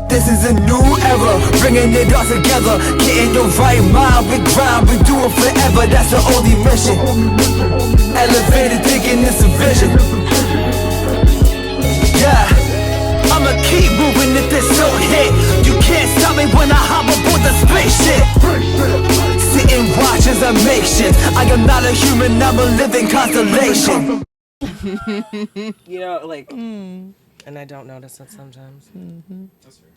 This is a new era, bringing it all together. Getting your right mind, we grind, we do it forever. That's the only mission. Elevated thinking, it's a vision. Yeah, I'ma keep moving if this don't hit. You can't stop me when I hop aboard the spaceship. Sit and watch as I make shit. I am not a human, I'm a living constellation. You know, like, and I don't notice it sometimes. That's fair.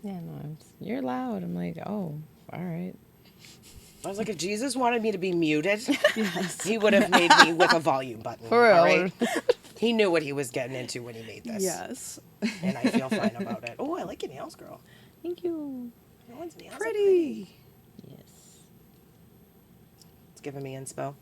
Yeah, no, you're loud. I'm like, oh, all right. I was like, if Jesus wanted me to be muted, he would have made me with a volume button. For real. All right? He knew what he was getting into when he made this. Yes. And I feel fine about it. Oh, I like your nails, girl. Thank you. No one's nails are Pretty. Yes. It's giving me inspo.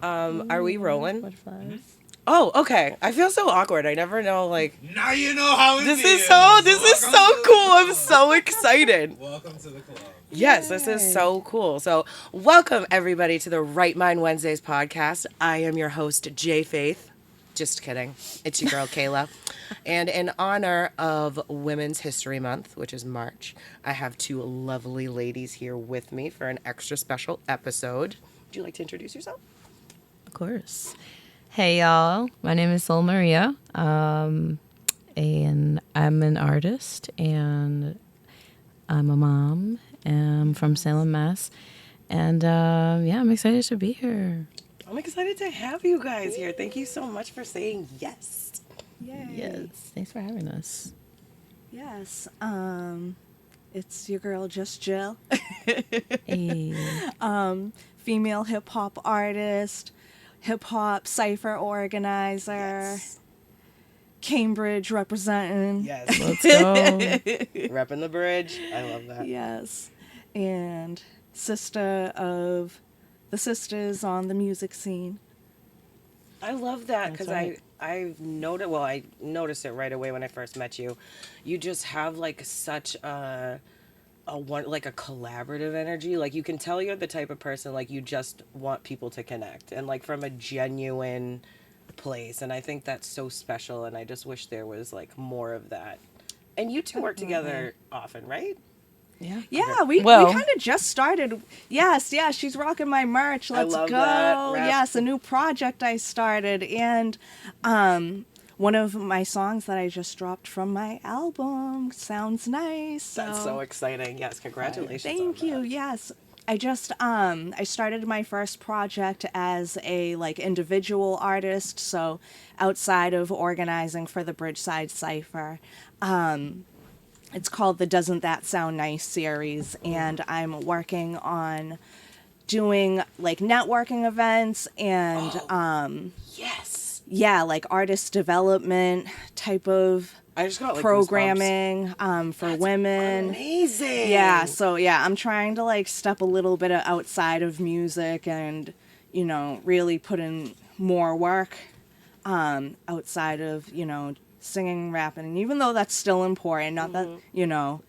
Are we rolling? Butterflies. Oh, okay. I feel so awkward. I never know, like, Now you know how it this feels. is so Welcome to cool. the I'm club. so excited. Welcome to the club. Yes, this is so cool. So, welcome everybody to the Right Mind Wednesdays podcast. I am your host, J Faith. Just kidding. It's your girl, Kayla. And in honor of Women's History Month, which is March, I have two lovely ladies here with me for an extra special episode. Would you like to introduce yourself? Of course. Hey, y'all. My name is Sol Maria. And I'm an artist, and I'm a mom. And I'm from Salem, Mass. And yeah, I'm excited to be here. I'm excited to have you guys here. Thank you so much for saying yes. Yay. Yes. Thanks for having us. Yes. It's your girl, Just Jill. Hey. Female hip hop artist, hip hop cipher organizer, Yes. Cambridge representing. Yes. Let's go. Repping the bridge. I love that. Yes. And sister of the sisters on the music scene. I love that because That's right. I noticed it right away when I first met you. You just have like such a collaborative energy. Like you can tell you're the type of person like you just want people to connect and like from a genuine place. And I think that's so special. And I just wish there was like more of that. And you two work together often, right? Yeah. Yeah, we Well- kind of just started. Yes, yeah, she's rocking my merch. Let's love go. that. Rap. Yes, a new project I started. And one of my songs that I just dropped from my album sounds nice. That's so exciting. Yes, congratulations. Thank on you. that. Yes. I just I started my first project as a like individual artist, so outside of organizing for the Bridgeside Cypher. It's called the Doesn't That Sound Nice series, and I'm working on doing like networking events and Yes. yeah, like artist development type of I just got like programming for women. Amazing. Yeah, so yeah, I'm trying to like step a little bit outside of music and, you know, really put in more work outside of, you know, singing, rapping, and even though that's still important, not that, you know,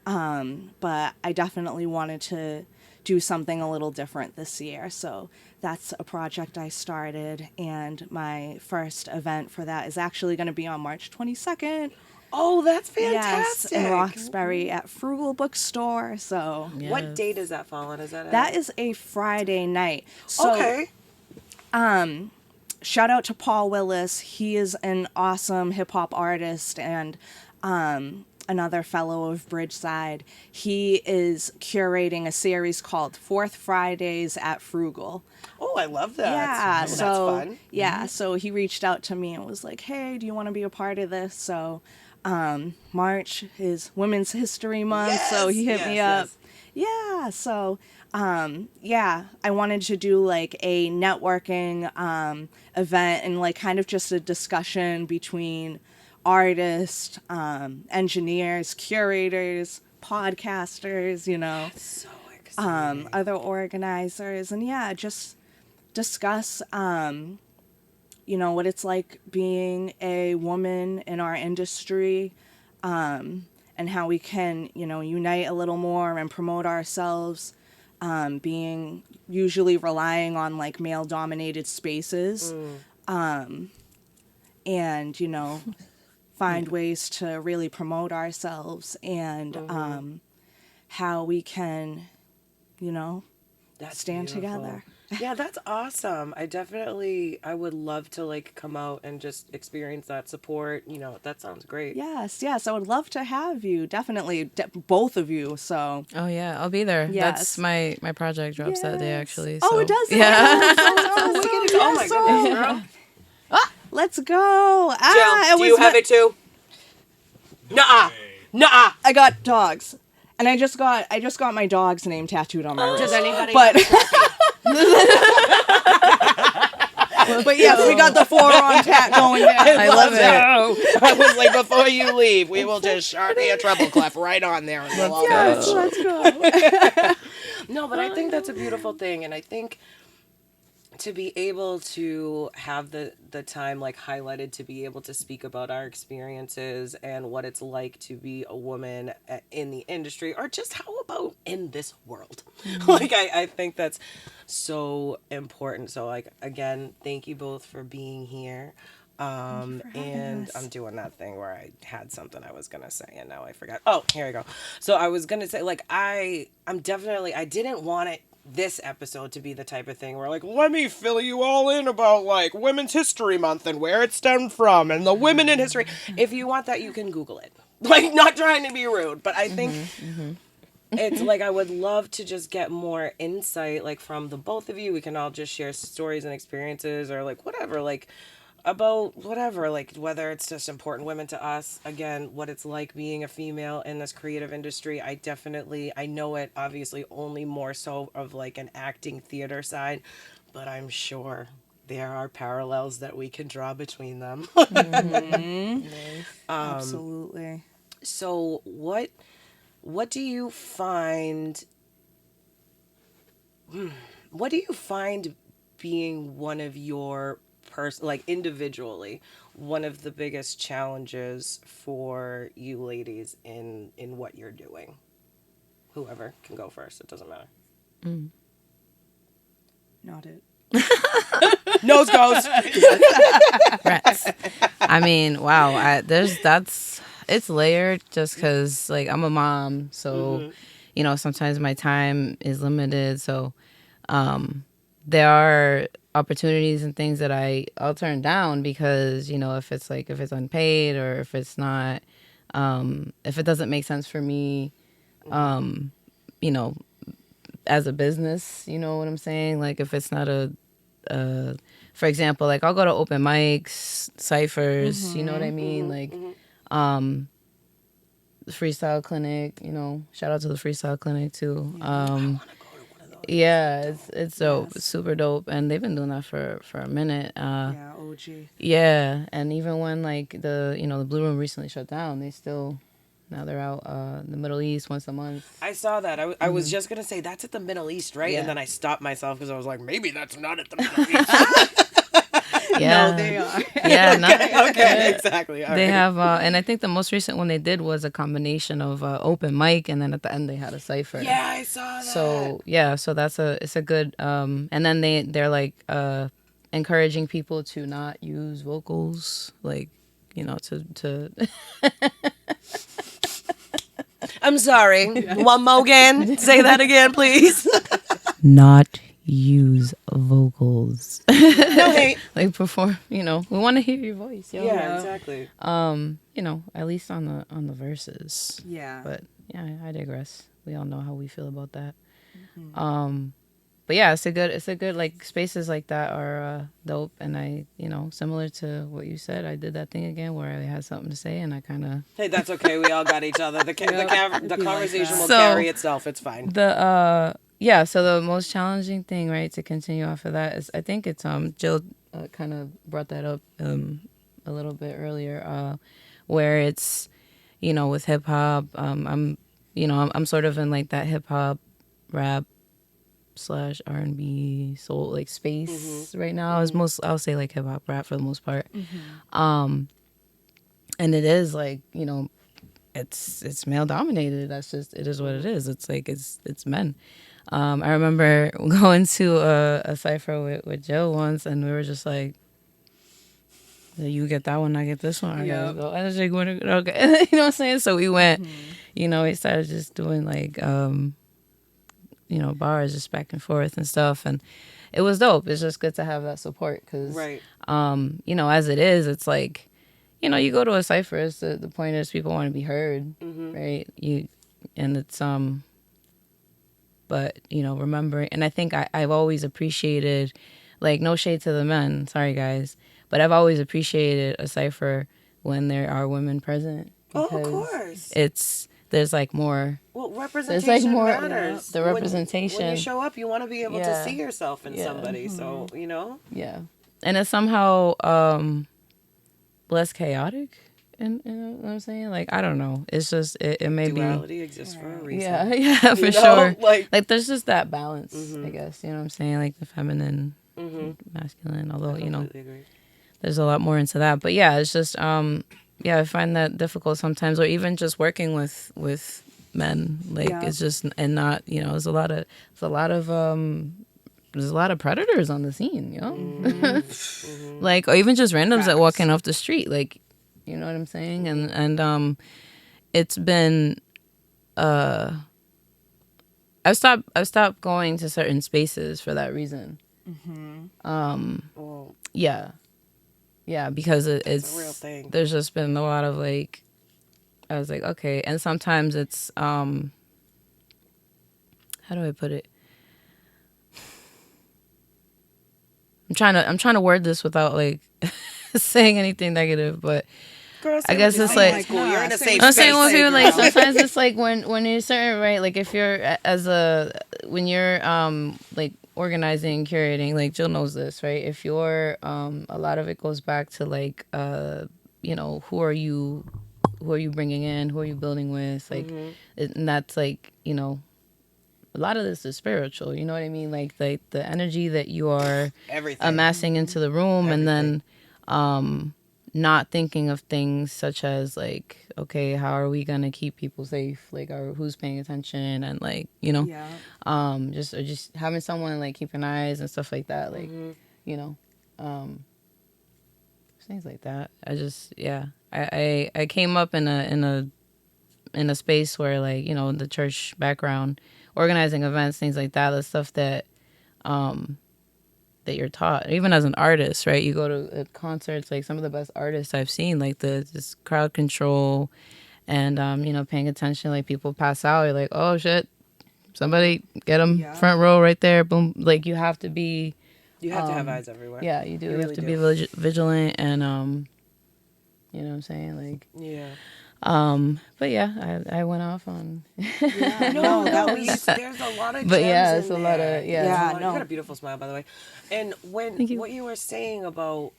but I definitely wanted to do something a little different this year. So that's a project I started, and my first event for that is actually going to be on March 22nd. Oh, that's Yes, fantastic. in Roxbury at Frugal Bookstore. So What day does that fall on? Is that that is a Friday night. So okay? shout out to Paul Willis. He is an awesome hip hop artist and another fellow of Bridgeside. He is curating a series called Fourth Fridays at Frugal. Oh, I love that. Yeah, Oh, so that's fun. yeah, so he reached out to me and was like, "Hey, do you want to be a part of this?" So March is Women's History Month, so he hit me up. Yeah, so yeah, I wanted to do like a networking event and like kind of just a discussion between artists, engineers, curators, podcasters, you know, So exciting. other organizers, and yeah, just discuss you know, what it's like being a woman in our industry, and how we can, you know, unite a little more and promote ourselves, being usually relying on like male dominated spaces, and, you know, find ways to really promote ourselves and how we can, stand beautiful. together. Yeah, that's awesome. I would love to like come out and just experience that support. That sounds great. Yes, I would love to have you. Definitely, both of you. So, Oh yeah, I'll be there. Yes. That's my project drops that day actually. Oh, so- it does. Yeah. Oh my goodness, girl. Let's go. Jill, do you have it too? Nuh-uh. Nuh-uh. I got dogs, and I just got my dog's name tattooed on my wrist. Does anybody But but yes, we got the forearm tat going down. I love it. I was like, before you leave, we will just Sharpie a treble clef right on there. And we'll all Yes, go. let's go. No, but I think that's a beautiful thing. And I think to be able to have the time like highlighted to be able to speak about our experiences and what it's like to be a woman in the industry or just how about in this world. Like I think that's so important. So like again, thank you both for being here. And I'm doing that thing where I had something I was gonna say and now I forgot. Oh, here we go. So I was gonna say like I didn't want it this episode to be the type of thing where like let me fill you all in about like Women's History Month and where it stemmed from and the women in history. If you want that, you can Google it. Like, not trying to be rude, but I think it's like I would love to just get more insight like from the both of you. We can all just share stories and experiences or like whatever, like about whatever, like whether it's just important women to us, again, what it's like being a female in this creative industry. I know it obviously only more so of like an acting theater side, but I'm sure there are parallels that we can draw between them. Absolutely. So what do you find being one of your like individually, one of the biggest challenges for you ladies in what you're doing? Whoever can go first, it doesn't matter. Not it. Nose goes. Rats. I mean, wow. It's layered just because like I'm a mom, so sometimes my time is limited. So there are opportunities and things that I'll turn down because if it's unpaid or if it's not if it doesn't make sense for me as a business, you know what I'm saying, like if it's not for example, like I'll go to open mics, ciphers, you know what I mean, like the freestyle clinic, shout out to the freestyle clinic too. Yeah, it's dope. It's super dope, and they've been doing that for a minute. Yeah, OG. Yeah, and even when like the Blue Room recently shut down, now they're out in the Middle East once a month. I saw that. I was just gonna say that's at the Middle East, right? Yeah. And then I stopped myself because I was like, maybe that's not at the Middle East. Yeah, No, they are. Yeah, Okay, exactly. All they right. have, and I think the most recent one they did was a combination of open mic, and then at the end they had a cipher. Yeah, I saw that. So yeah, so it's a good and then they're like encouraging people to not use vocals, like to I'm sorry. One more again. Say that again, please. not use vocals. No hate. Like perform, we want to hear your voice, yo. Yeah, exactly. At least on the verses. Yeah. But yeah, I digress. We all know how we feel about that. But yeah, it's a good like spaces like that are dope, and I similar to what you said, I did that thing again where I had something to say and I kind of Hey, that's okay. We all got each other. The conversation will So- carry itself. It's fine. so the most challenging thing, right, to continue off of that is I think it's Jill kind of brought that up a little bit earlier, where it's with hip hop, I'm sort of in like that hip hop rap / R&B soul like space right now. Is I'll say like hip hop rap for the most part. And it is like it's male dominated. That's just it is what it is. It's like it's men. I remember going to a cipher with Joe once, and we were just like, You get that one, I get this one. I Yep. gotta go. And it's like, okay. You know what I'm saying? So we went, we started just doing like, bars just back and forth and stuff. And it was dope. It's just good to have that support because, Right. as it is, it's like, you go to a cipher. It's the point is people want to be heard, right? And it's, but, remembering, and I think I've always appreciated, like, no shade to the men, sorry guys, but I've always appreciated a cipher when there are women present. Oh, of Because course. there's like more. Well, There's representation like more matters. the When- representation. When you show up, you want to be able to Yeah. see yourself in Yeah. somebody. So, Yeah, and it's somehow less chaotic. And you know what I'm saying? Like, I don't know. It's just it may duality exists for a be. reason. Yeah, for You know? sure. Like There's just that balance, I guess. You know what I'm saying? Like the feminine, masculine. Although I completely agree. there's a lot more into that. But yeah, it's just I find that difficult sometimes, or even just working with men. Like it's just and not there's a lot of predators on the scene, like or even just randoms that walking off the street, like you know what I'm saying, and it's been I've stopped going to certain spaces for that reason. Well, Yeah, because it's a real thing. There's just been a lot of like, I was like, okay, and sometimes it's how do I put it? I'm trying to word this without like saying anything negative, but girl, I guess it's like cool. You're in a safe I'm space. saying with people girl. like sometimes it's like when you're certain, right, like if you're when you're like organizing, curating, like Jill knows this, right? If you're a lot of it goes back to like who are you bringing in, who are you building with, like and that's like a lot of this is spiritual, you know what I mean, like the energy that you are Everything. amassing into the room. And then not thinking of things such as like, okay, how are we gonna keep people safe, like who's paying attention, and like just having someone like keeping eyes and stuff like that, like things like that. I came up in a space where like the church background, organizing events, things like that, the stuff that that you're taught even as an artist, right? You go to concerts, like some of the best artists I've seen, like this crowd control and paying attention, like people pass out, you're like, oh shit, somebody get them front row right there, boom. Like you have to have eyes everywhere. yeah, you do. You really have to do. be vigilant and you know what I'm saying, like but yeah, I went off on No, there's a lot of but gems yeah, in it's a there. lot of You got no. a beautiful smile, by the way. And when Thank you. what you were saying about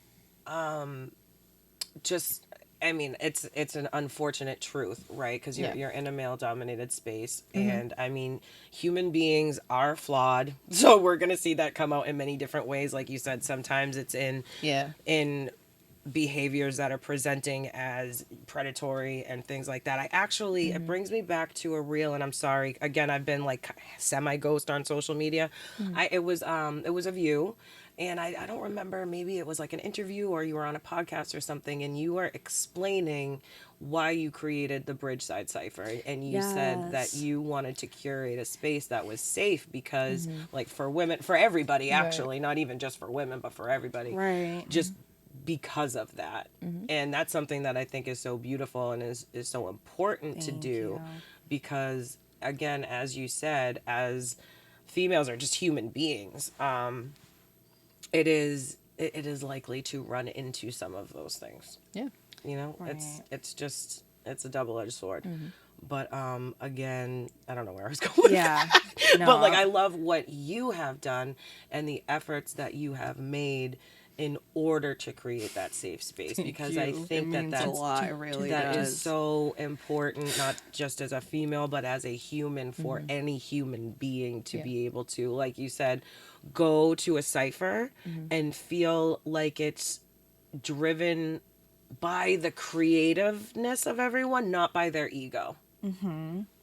just I mean, it's an unfortunate truth, right? Because you're in a male-dominated space, and I mean, human beings are flawed, so we're gonna see that come out in many different ways. Like you said, sometimes it's in behaviors that are presenting as predatory and things like that. I actually it brings me back to a reel, and I'm sorry again, I've been like semi-ghost on social media. It was of you, and I don't remember, maybe it was like an interview or you were on a podcast or something, and you were explaining why you created the Bridgeside Cipher, and you said that you wanted to curate a space that was safe because like for women, for everybody actually, not even just for women but for everybody, Right. just because of that. And that's something that I think is so beautiful and is so important to do, because again, as you said, as females are just human beings, it is likely to run into some of those things. It's a double-edged sword. But again, I don't know where I was going with that. But like, I love what you have done and the efforts that you have made in order to create that safe space, because I think that's a lot. It really that does. is so important, not just as a female but as a human, for any human being to be able to, like you said, go to a cipher and feel like it's driven by the creativeness of everyone, not by their ego.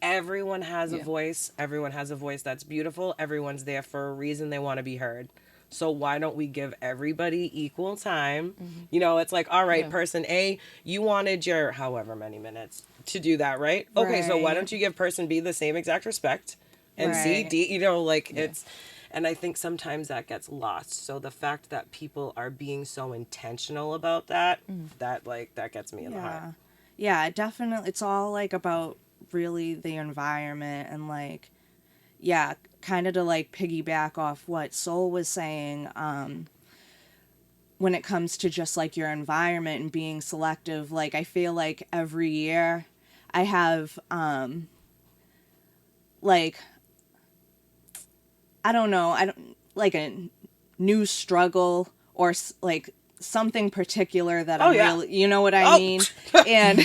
Everyone has a voice. Everyone has a voice that's beautiful. Everyone's there for a reason. They want to be heard. So why don't we give everybody equal time? You know, it's like, all right, person A, you wanted your however many minutes to do that, right? Okay, so why Right. don't you give person B the same exact respect? And C, Right. D, you know, like it's, and I think sometimes that gets lost. So the fact that people are being so intentional about that, that gets me in the heart. Yeah, definitely. It's all like about really the environment and like, yeah, kind of to like piggyback off what Soul was saying, when it comes to just like your environment and being selective. Like, I feel like every year I have, like, I don't know, like a new struggle or like something particular that I'm yeah. really, you know what I Oh. mean? And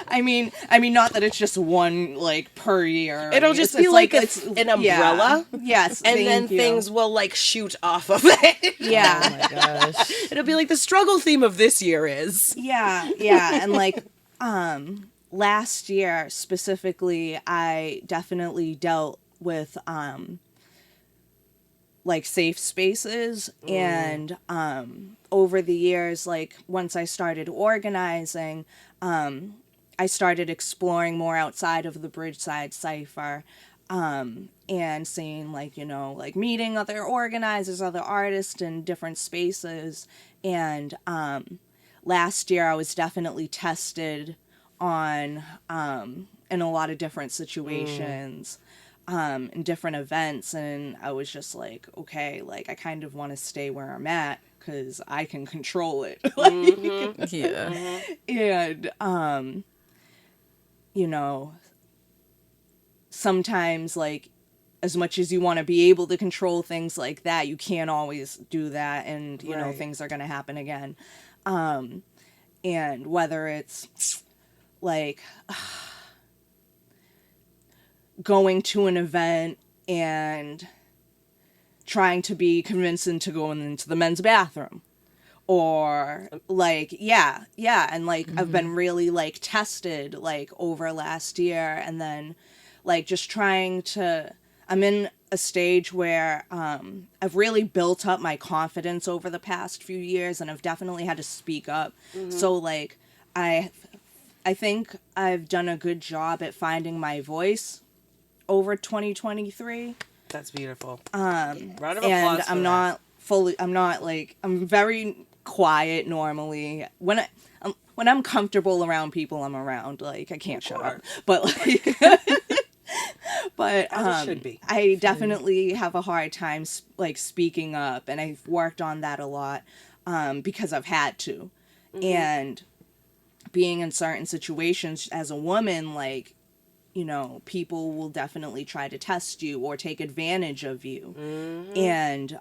I mean, not that it's just one like per year. It'll just be like it's an umbrella. Yeah. Yes, And then thank you. things will like shoot off of it. Yeah. Oh my gosh. It'll be like the struggle theme of this year is. Yeah, and like last year specifically I definitely dealt with like safe spaces and over the years, like once I started organizing, I started exploring more outside of the Bridgeside Cipher, and seeing like, you know, like meeting other organizers, other artists in different spaces. And last year I was definitely tested on in a lot of different situations, in different events, and I was just like, okay, like I kind of want to stay where I'm at because I can control it. Like, Yeah. and you know, sometimes like as much as you want to be able to control things like that, you can't always do that, and you know, Right. things are going to happen again. And whether it's like going to an event and trying to be convincing to go into the men's bathroom, or like and like I've been really like tested like over last year, and then like just trying to, I'm in a stage where I've really built up my confidence over the past few years, and I've definitely had to speak up. So like I think I've done a good job at finding my voice over 2023. That's beautiful. Round of applause And for I'm that. not like, I'm very quiet normally. When I'm comfortable around people, I'm around. Like, I can't shut up. But like but As it should be. I definitely have a hard time like speaking up, and I've worked on that a lot because I've had to. And being in certain situations as a woman, like, you know, people will definitely try to test you or take advantage of you. And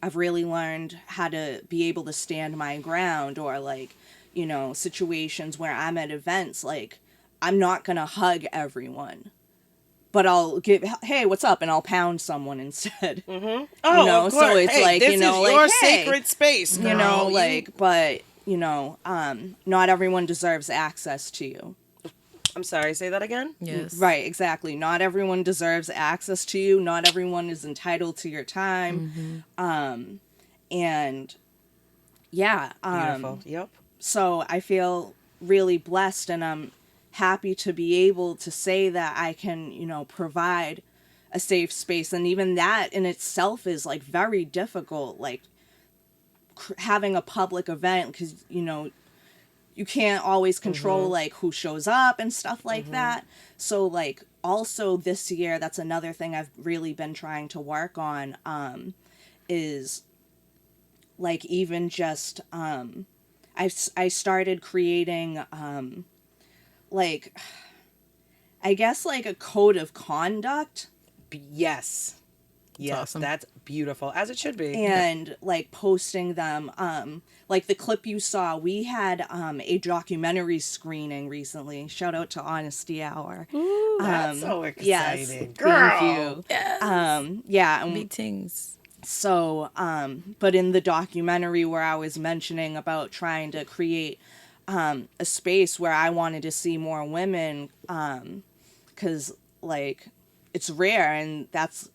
I've really learned how to be able to stand my ground, or like, you know, situations where I'm at events, like I'm not going to hug everyone, but I'll give, hey, what's up? And I'll pound someone instead. Oh, you know, of so course. it's Hey, like, this you know, is like, your hey, sacred space, girl. you know, You- like, but, you know, not everyone deserves access to you. I'm sorry, say that again? Yes. Right, exactly. Not everyone deserves access to you. Not everyone is entitled to your time. And yeah, Beautiful. Yep. so I feel really blessed, and I'm happy to be able to say that I can, you know, provide a safe space. And even that in itself is like very difficult, like having a public event, because, you know, you can't always control like who shows up and stuff like that. So like also this year, that's another thing I've really been trying to work on, is like even just I started creating like, I guess like a code of conduct, Yes. Yes, awesome. that's beautiful, as it should be. and like posting them, like the clip you saw, we had a documentary screening recently. Shout out to Honesty Hour. Ooh, that's so exciting. Yes, Girl. thank you. Yeah, and Meetings. so but in the documentary where I was mentioning about trying to create a space where I wanted to see more women, because like it's rare, and that's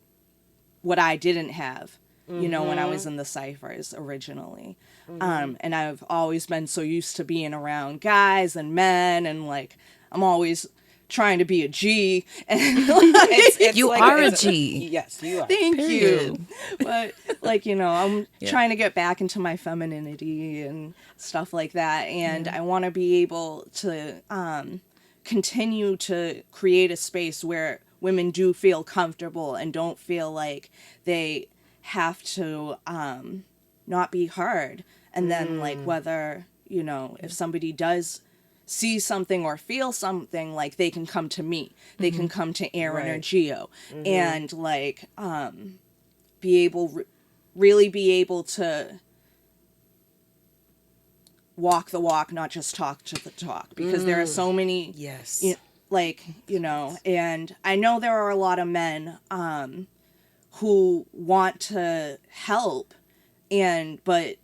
what I didn't have, you know, when I was in the ciphers originally. And I've always been so used to being around guys and men, and like I'm always trying to be a G. And It's You like- are a it's- G. Yes, you are. thank Period. you. But like, you know, I'm trying to get back into my femininity and stuff like that. And I want to be able to continue to create a space where women do feel comfortable and don't feel like they have to not be heard. And then like whether, you know, if somebody does see something or feel something, like they can come to me, they can come to Aaron or Right. Geo, and like be able really be able to walk the walk, not just talk to the talk, because there are so many Yes. like, you know, and I know there are a lot of men who want to help, but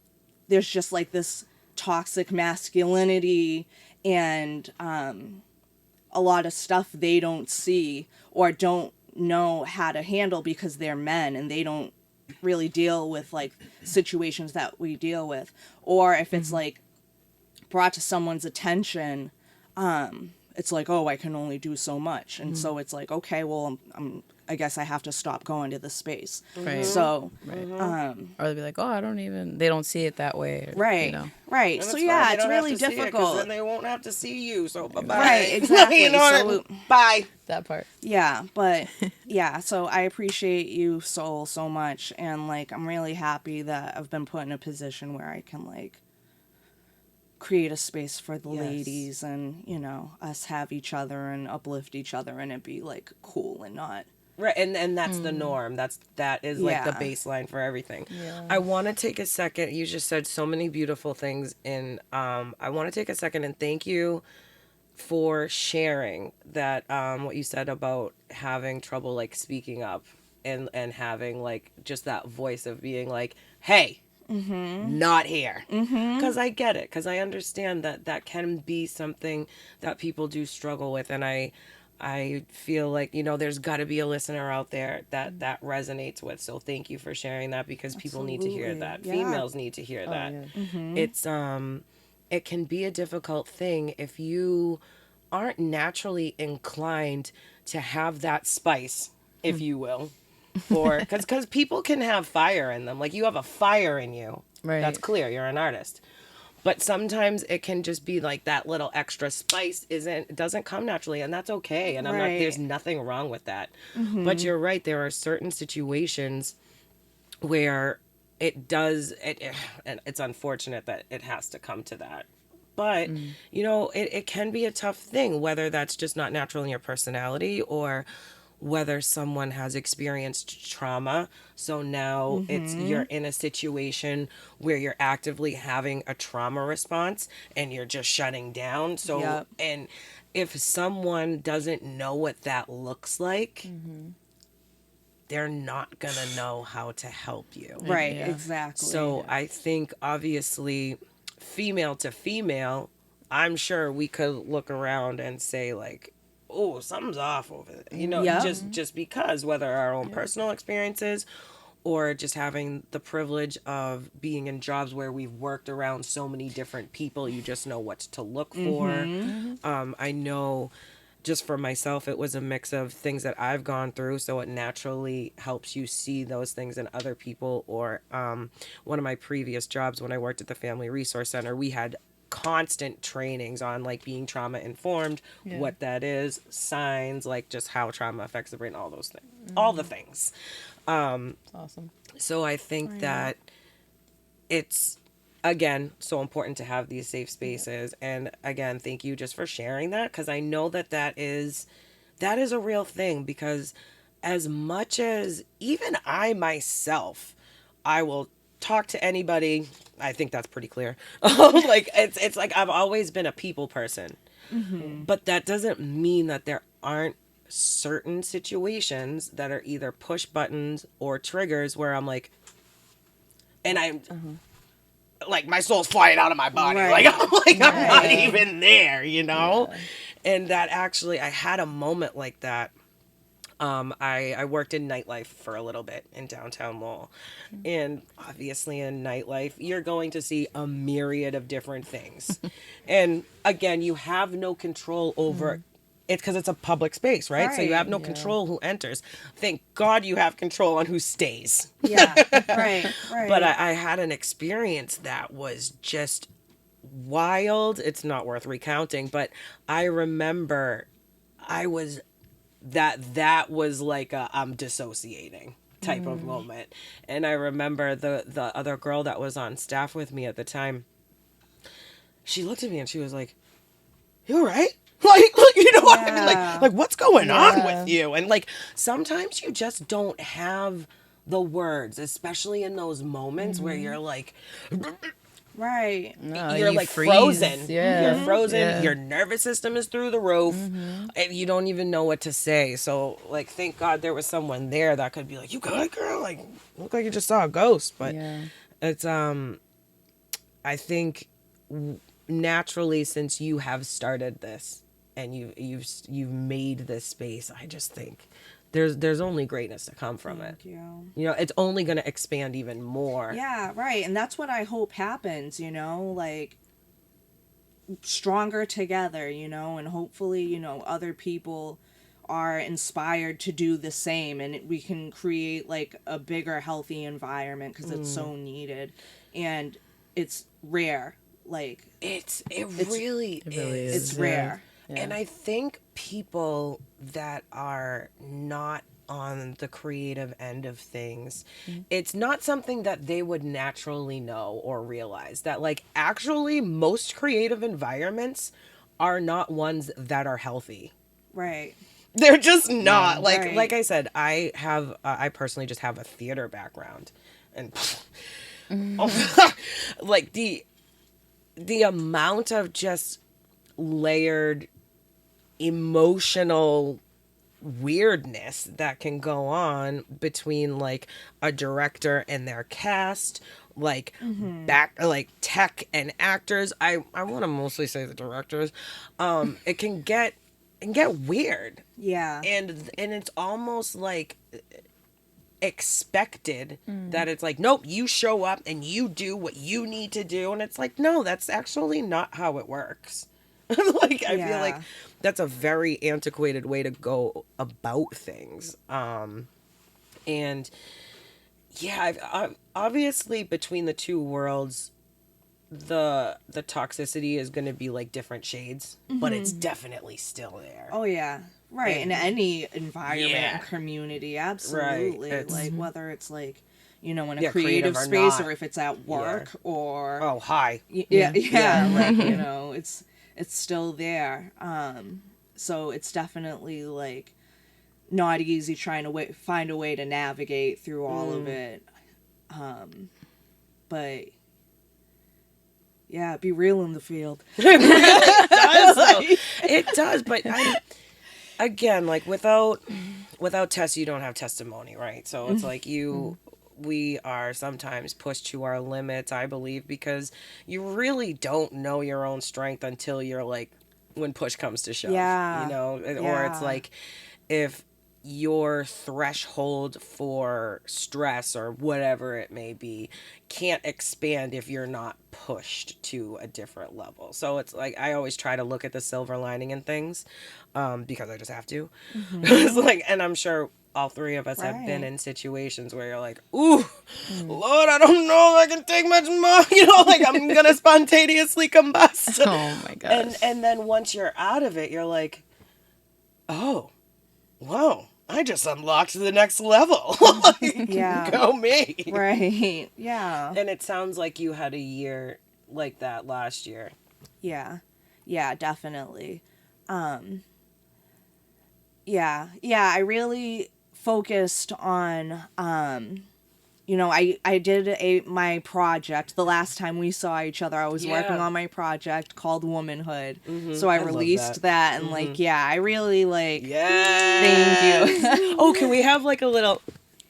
there's just like this toxic masculinity and a lot of stuff they don't see or don't know how to handle because they're men and they don't really deal with like situations that we deal with. Or if it's like brought to someone's attention, it's like, oh, I can only do so much. And so it's like, okay, well, I guess I have to stop going to this space. Right. So, Or they'll be like, oh, they don't see it that way. Or, right, You know. right. And So it's yeah, fine. They it's don't have really to see it, 'cause difficult. then they won't have to see you. So bye-bye. Right, exactly. You know what I So- mean? Bye. That part. Yeah, but yeah, so I appreciate you so much, and like I'm really happy that I've been put in a position where I can like create a space for the Yes. ladies, and you know, us have each other and uplift each other, and it be like cool and not Right, and that's the norm. That is like the Yeah. baseline for everything. Yeah. I want to take a second. You just said so many beautiful things, and I want to take a second and thank you for sharing that what you said about having trouble like speaking up and having like just that voice of being like, hey, not here, because I get it, because I understand that can be something that people do struggle with, and I feel like, you know, there's got to be a listener out there that resonates with. So thank you for sharing that, because people need to hear Absolutely. that. Yeah. Females need to hear that. yeah. It's it can be a difficult thing if you aren't naturally inclined to have that spice, if you will, or because people can have fire in them. Like, you have a fire in you. Right. That's clear. You're an artist. But sometimes it can just be like that little extra spice doesn't come naturally, and that's okay. And Right. there's nothing wrong with that. But you're right, there are certain situations where it does and it's unfortunate that it has to come to that. But you know, it can be a tough thing, whether that's just not natural in your personality or whether someone has experienced trauma. So now you're in a situation where you're actively having a trauma response and you're just shutting down. So, Yep. and if someone doesn't know what that looks like, they're not going to know how to help you. right, Yeah. exactly. So I think obviously female to female, I'm sure we could look around and say like, oh, something's off over there. You know, Yep. just because, whether our own personal experiences or just having the privilege of being in jobs where we've worked around so many different people, you just know what to look for. I know just for myself, it was a mix of things that I've gone through, so it naturally helps you see those things in other people. Or one of my previous jobs, when I worked at the Family Resource Center, we had constant trainings on like being trauma informed, what that is, signs, like just how trauma affects the brain, all those things, all the things. It's awesome. So I think that it's, again, so important to have these safe spaces. And again, thank you just for sharing that, because I know that is a real thing. Because as much as even I myself, I will talk to anybody. I think that's pretty clear. Like it's like I've always been a people person, but that doesn't mean that there aren't certain situations that are either push buttons or triggers where I'm like, and I'm like, my soul's flying out of my body. Right. I'm not even there, you know? And that actually, I had a moment like that I worked in nightlife for a little bit in downtown Lowell. And obviously in nightlife, you're going to see a myriad of different things. And again, you have no control over it because it's a public space, right? So you have no Right. control who enters. Thank God you have control on who stays. Yeah. Right. Right. But I had an experience that was just wild. It's not worth recounting, but I remember I was that was like a I'm dissociating type of moment. And I remember the other girl that was on staff with me at the time, she looked at me and she was like, "You all right?" Like, you know what I mean? Yeah. Like what's going on Yeah. with you? And like sometimes you just don't have the words, especially in those moments where you're like right. No, you're you like freeze. frozen. Yeah. You're frozen. Yeah. Your nervous system is through the roof. And you don't even know what to say. So like thank God there was someone there that could be like, "You good, girl? Like look like you just saw a ghost." But Yeah. it's I think naturally since you have started this and you've made this space, I just think there's only greatness to come from it. Thank you. You know, it's only going to expand even more. Yeah, right. And that's what I hope happens, like stronger together, and hopefully, other people are inspired to do the same and we can create like a bigger healthy environment because it's so needed and it's rare. Like It really really is. it's rare. And I think people that are not on the creative end of things, it's not something that they would naturally know or realize that like actually most creative environments are not ones that are healthy. Right. They're just not. Right. Like I said, I personally just have a theater background and like the amount of just layered emotional weirdness that can go on between like a director and their cast, like back like tech and actors. I want to mostly say the directors. It can get weird. Yeah. And it's almost like expected that it's like, nope, you show up and you do what you need to do, and it's like, no, that's actually not how it works. Like I feel like Yeah. that's a very antiquated way to go about things. And yeah, I've obviously between the two worlds, the toxicity is going to be like different shades, but it's definitely still there. Oh yeah. Right. In any environment Yeah. and community, absolutely. It's- Like whether it's like, in a Yeah, creative creative or space not. or if it's at work or Oh, hi. yeah, Yeah. like, it's still there. So it's definitely like not easy trying to find a way to navigate through all of it. But yeah, be real in the field. It does, but again, like without tests, you don't have testimony, right? So it's like we are sometimes pushed to our limits, I believe, because you really don't know your own strength until you're like, when push comes to shove, Yeah. or it's Yeah. like if your threshold for stress or whatever it may be can't expand if you're not pushed to a different level. So it's like I always try to look at the silver lining in things, because I just have to. It's like, and I'm sure all three of us have been Right. in situations where you're like, ooh, Lord, I don't know if I can take much more. Like I'm gonna spontaneously combust. Oh my gosh. And then once you're out of it, you're like, oh, whoa, I just unlocked the next level. Like, Yeah. go me. Right. Yeah. And it sounds like you had a year like that last year. Yeah. Yeah, definitely. Yeah, I really focused on I did my project the last time we saw each other. I was working Yeah. on my project called Womanhood. So I I love released that. that and I really Yeah. Thank you. Oh, can we have like a little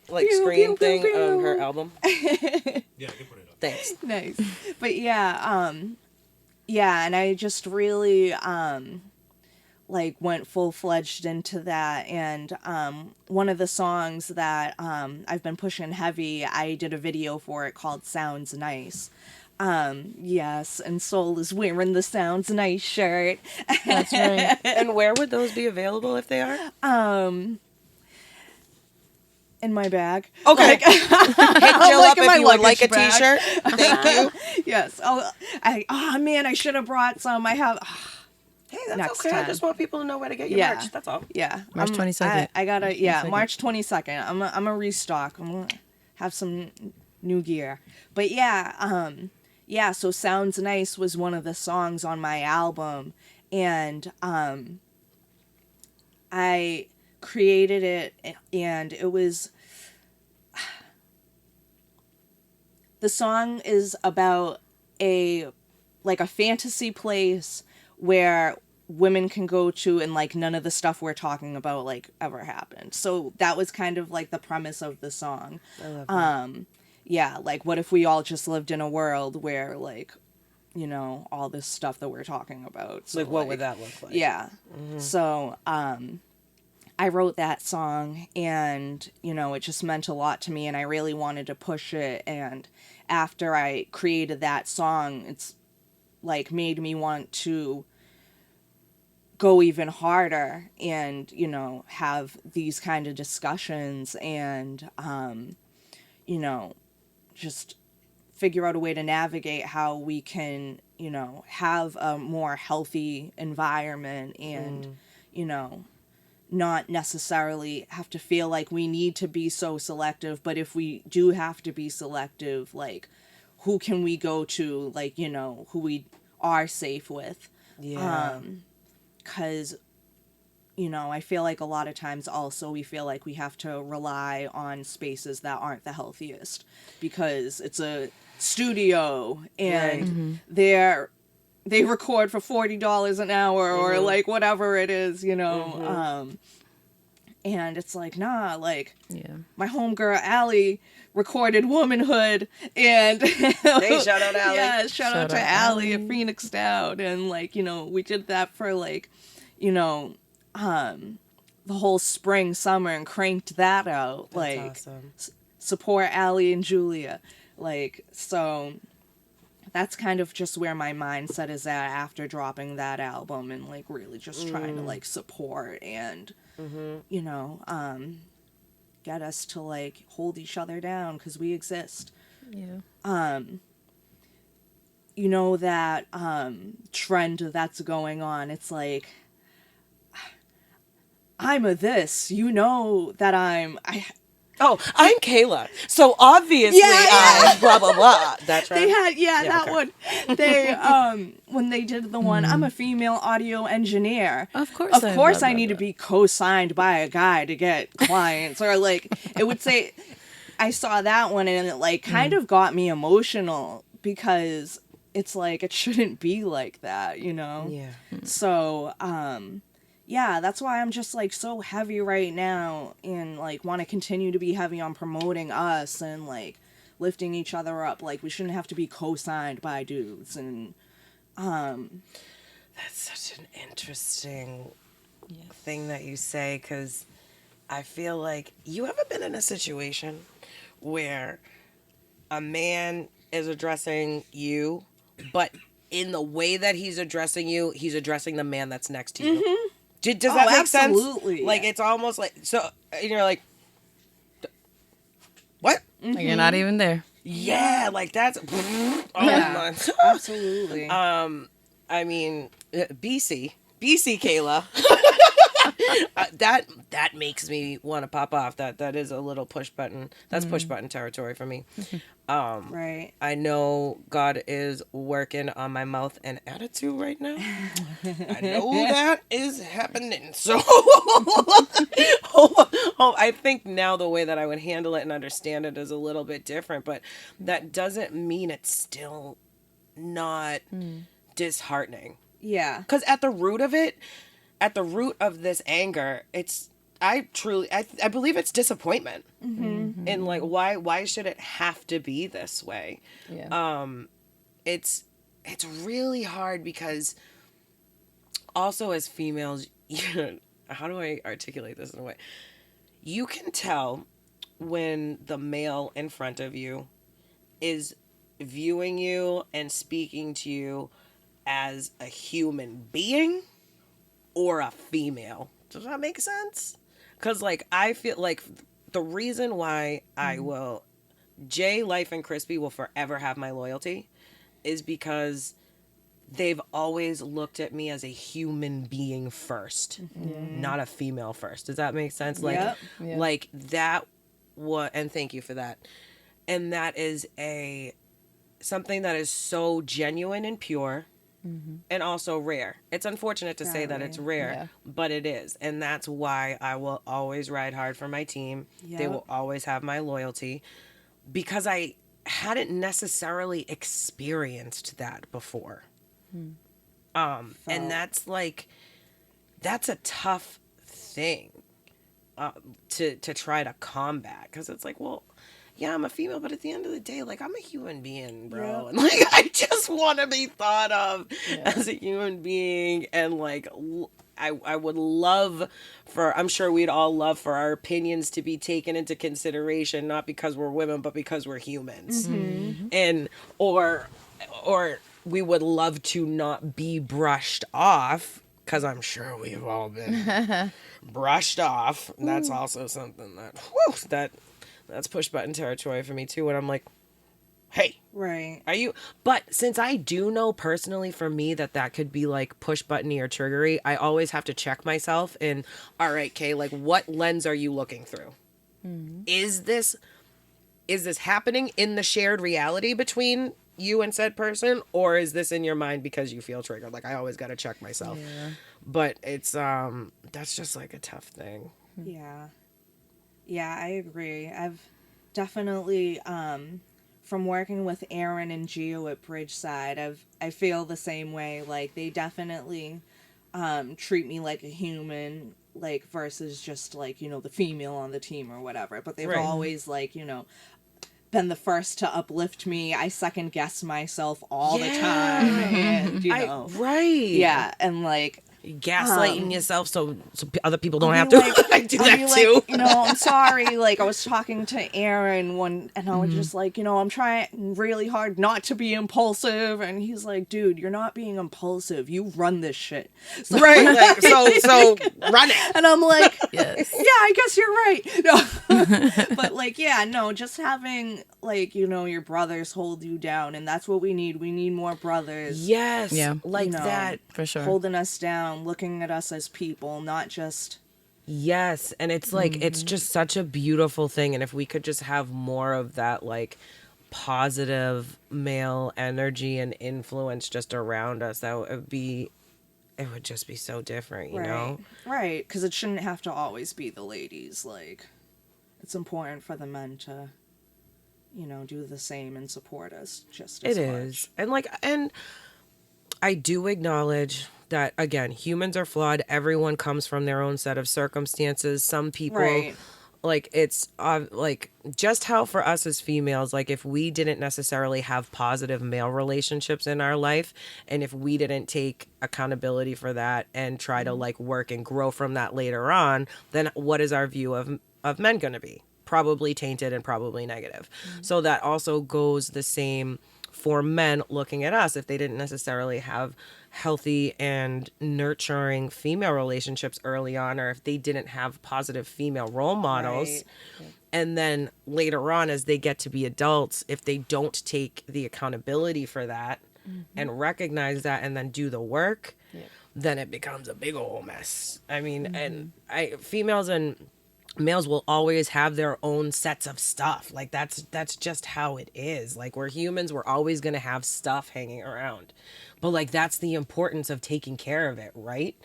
like Pew, screen pew, thing pew, pew. on her album? Yeah, I can put it up. Thanks. Nice. But yeah, and I just really like went full-fledged into that. And one of the songs that I've been pushing heavy, I did a video for it called Sounds Nice. Yes, and Soul is wearing the Sounds Nice shirt. That's right. And where would those be available if they are? In my bag. Okay. Hit Jill Like up in my if you would like a luggage bag. t-shirt. Thank you. Yes. Oh, man, I should have brought some. I have. Hey, that's Next okay. I time. just want people to know where to get your Yeah. merch. That's all. Yeah. March 22nd. I gotta. Yeah, 22nd. March 22nd. I'm a restock. I'm gonna have some new gear. But yeah. Yeah. So Sounds Nice was one of the songs on my album, and I created it, and it was. The song is about a fantasy place where women can go to, and like none of the stuff we're talking about like ever happened. So that was kind of like the premise of the song. I love that. Yeah, like what if we all just lived in a world where like, all this stuff that we're talking about. So, Like, what would that look like? Yeah. So, I wrote that song, and, it just meant a lot to me, and I really wanted to push it. And after I created that song, it's like made me want to go even harder and, have these kind of discussions and, just figure out a way to navigate how we can, have a more healthy environment and, not necessarily have to feel like we need to be so selective, but if we do have to be selective, like, who can we go to, like, who we are safe with. Yeah. 'Cause, I feel like a lot of times also we feel like we have to rely on spaces that aren't the healthiest because it's a studio and they record for $40 an hour or like whatever it is, and it's like, nah, like my homegirl Allie recorded Womanhood, and Hey, shout out Allie. Yeah, shout out to Allie at Phoenix Down, and like, we did that for like, the whole spring, summer, and cranked that out. That's like awesome. Support Allie and Julia, like, so that's kind of just where my mindset is at after dropping that album and like really just trying to like support and get us to like hold each other down because we exist. Yeah. That trend that's going on, it's like, I'm a this, that I'm I'm Kayla. So obviously I'm blah, blah, blah. That's right. They had, that okay. one. They, when they did the one, I'm a female audio engineer. Of course I need to be co-signed by a guy to get clients. Or like, it would say, I saw that one and it like kind of got me emotional because it's like, it shouldn't be like that, Yeah. So, yeah, that's why I'm just like so heavy right now and like want to continue to be heavy on promoting us and like lifting each other up. Like we shouldn't have to be co-signed by dudes. And That's such an interesting thing that you say, because I feel like you ever been in a situation where a man is addressing you, but in the way that he's addressing you, he's addressing the man that's next to you. Does that make absolutely. sense? Like, it's almost like, so, and you're like, what? Like you're not even there. Yeah, like that's, oh my. absolutely. I mean, BC Kayla. That makes me want to pop off. That is a little push button. That's push button territory for me. Right. I know God is working on my mouth and attitude right now. I know that is happening. So I think now the way that I would handle it and understand it is a little bit different, but that doesn't mean it's still not disheartening. Yeah. Because at the root of this anger, I believe it's disappointment. And like, why should it have to be this way? Yeah. It's really hard because also as females, how do I articulate this in a way? You can tell when the male in front of you is viewing you and speaking to you as a human being or a female. Does that make sense? Because, like, I feel like the reason why I will, L.Y.F E and Krispy will forever have my loyalty is because they've always looked at me as a human being first, not a female first. Does that make sense? Like, Yep. Yeah. like that. What? And thank you for that. And that is something that is so genuine and pure, and also rare. It's unfortunate to say that it's rare, Yeah. but it is, and that's why I will always ride hard for my team. They Yep. will always have my loyalty because I hadn't necessarily experienced that before. And that's like, that's a tough thing to try to combat, because it's like, well, yeah, I'm a female, but at the end of the day, like, I'm a human being, bro. Yep. And like, I just want to be thought of as a human being. And like, I would love for, I'm sure we'd all love for our opinions to be taken into consideration, not because we're women, but because we're humans. And, or we would love to not be brushed off, because I'm sure we've all been brushed off. That's also something that, that's push button territory for me too. And I'm like, hey, Right. are you? But since I do know personally for me that could be like push buttony or triggery, I always have to check myself. And all right, Kay, like, what lens are you looking through? Is this happening in the shared reality between you and said person, or is this in your mind because you feel triggered? Like, I always got to check myself. Yeah. But it's that's just like a tough thing. Yeah. Yeah, I agree. I've definitely from working with Aaron and Gio at Bridgeside, I feel the same way. Like, they definitely treat me like a human, like, versus just like, you know, the female on the team or whatever. But they've Right. always, like, you know, been the first to uplift me. I second guess myself all the time, and you know, Right. yeah, and like Gaslighting yourself so other people don't I'll have be to. like- I do I'll that be too. like, you know, I'm sorry. Like, I was talking to Aaron one, and I was just like, you know, I'm trying really hard not to be impulsive. And he's like, dude, you're not being impulsive. You run this shit. So, Right. Like, so run it. and I'm like, Yes. yeah, I guess you're right. No. But like, yeah, no, just having like, you know, your brothers hold you down, and that's what we need. We need more brothers. Yes. Yeah. Like You know. that. For sure. Holding us down, looking at us as people, not just Yes. And it's like, it's just such a beautiful thing. And if we could just have more of that, like, positive male energy and influence just around us, that would be, it would just be so different, you know? Right, because it shouldn't have to always be the ladies. Like, it's important for the men to, you know, do the same and support us just as It much. is. And like, and I do acknowledge that, again, humans are flawed. Everyone comes from their own set of circumstances. Some people, Right. like, it's like just how for us as females, like, if we didn't necessarily have positive male relationships in our life, and if we didn't take accountability for that and try to like work and grow from that later on, then what is our view of men going to be? Probably tainted and probably negative. So that also goes the same for men looking at us. If they didn't necessarily have healthy and nurturing female relationships early on, or if they didn't have positive female role models, Right. and then later on as they get to be adults, if they don't take the accountability for that and recognize that and then do the work, then it becomes a big old mess. I mean, and females and males will always have their own sets of stuff. Like, that's just how it is. Like, we're humans, we're always going to have stuff hanging around. But like, that's the importance of taking care of it, right?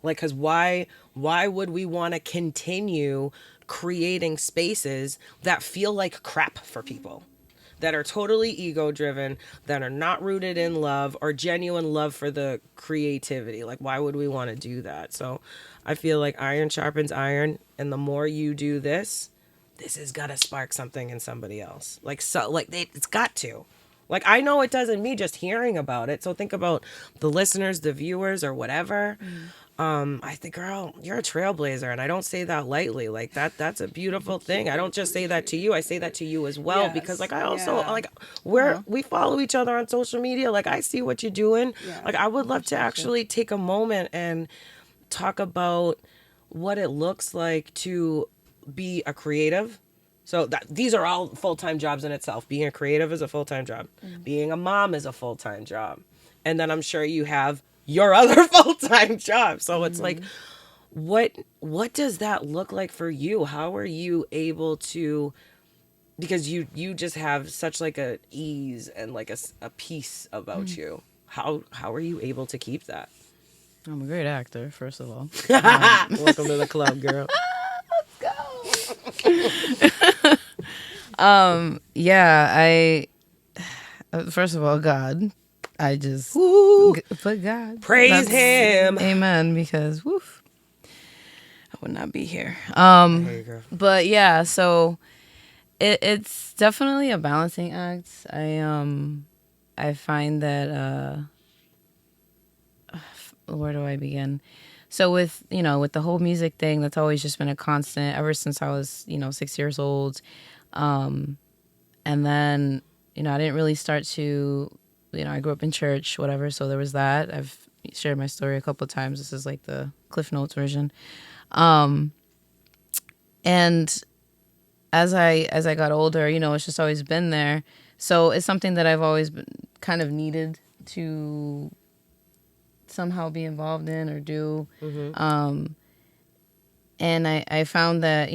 Like, cuz why would we want to continue creating spaces that feel like crap for people? That are totally ego driven, that are not rooted in love or genuine love for the creativity. Like, why would we want to do that? So I feel like iron sharpens iron, and the more you do this has got to spark something in somebody else. Like, so, like, it's got to. Like, I know it doesn't me just hearing about it. So think about the listeners, the viewers, or whatever. I think, girl, you're a trailblazer, and I don't say that lightly. Like that's a beautiful thing. I don't just say that to you. I say that to you as well, because Yes. like I also Yeah. like we follow each other on social media. Like I see what you're doing. Yeah. Like I would love to actually take a moment and talk about what it looks like to be a creative. So these are all full-time jobs in itself. Being a creative is a full-time job. Being a mom is a full-time job. And then I'm sure you have your other full-time job. So it's like, what does that look like for you? How are you able to, because you just have such like a ease and like a peace about you. How are you able to keep that? I'm a great actor, first of all. Welcome to the club, girl. Yeah, first of all, God. I just, Woo! but God. Praise him. Amen, because, woof, I would not be here. Hey, girl. But yeah, so it's definitely a balancing act. I find that, where do I begin? So with the whole music thing, that's always just been a constant ever since I was 6 years old. And then I didn't really start to I grew up in church, whatever, so there was that. I've shared my story a couple of times. This is like the Cliff Notes version. And as I got older, it's just always been there. So it's something that I've always been kind of needed to somehow be involved in or do. And I found that,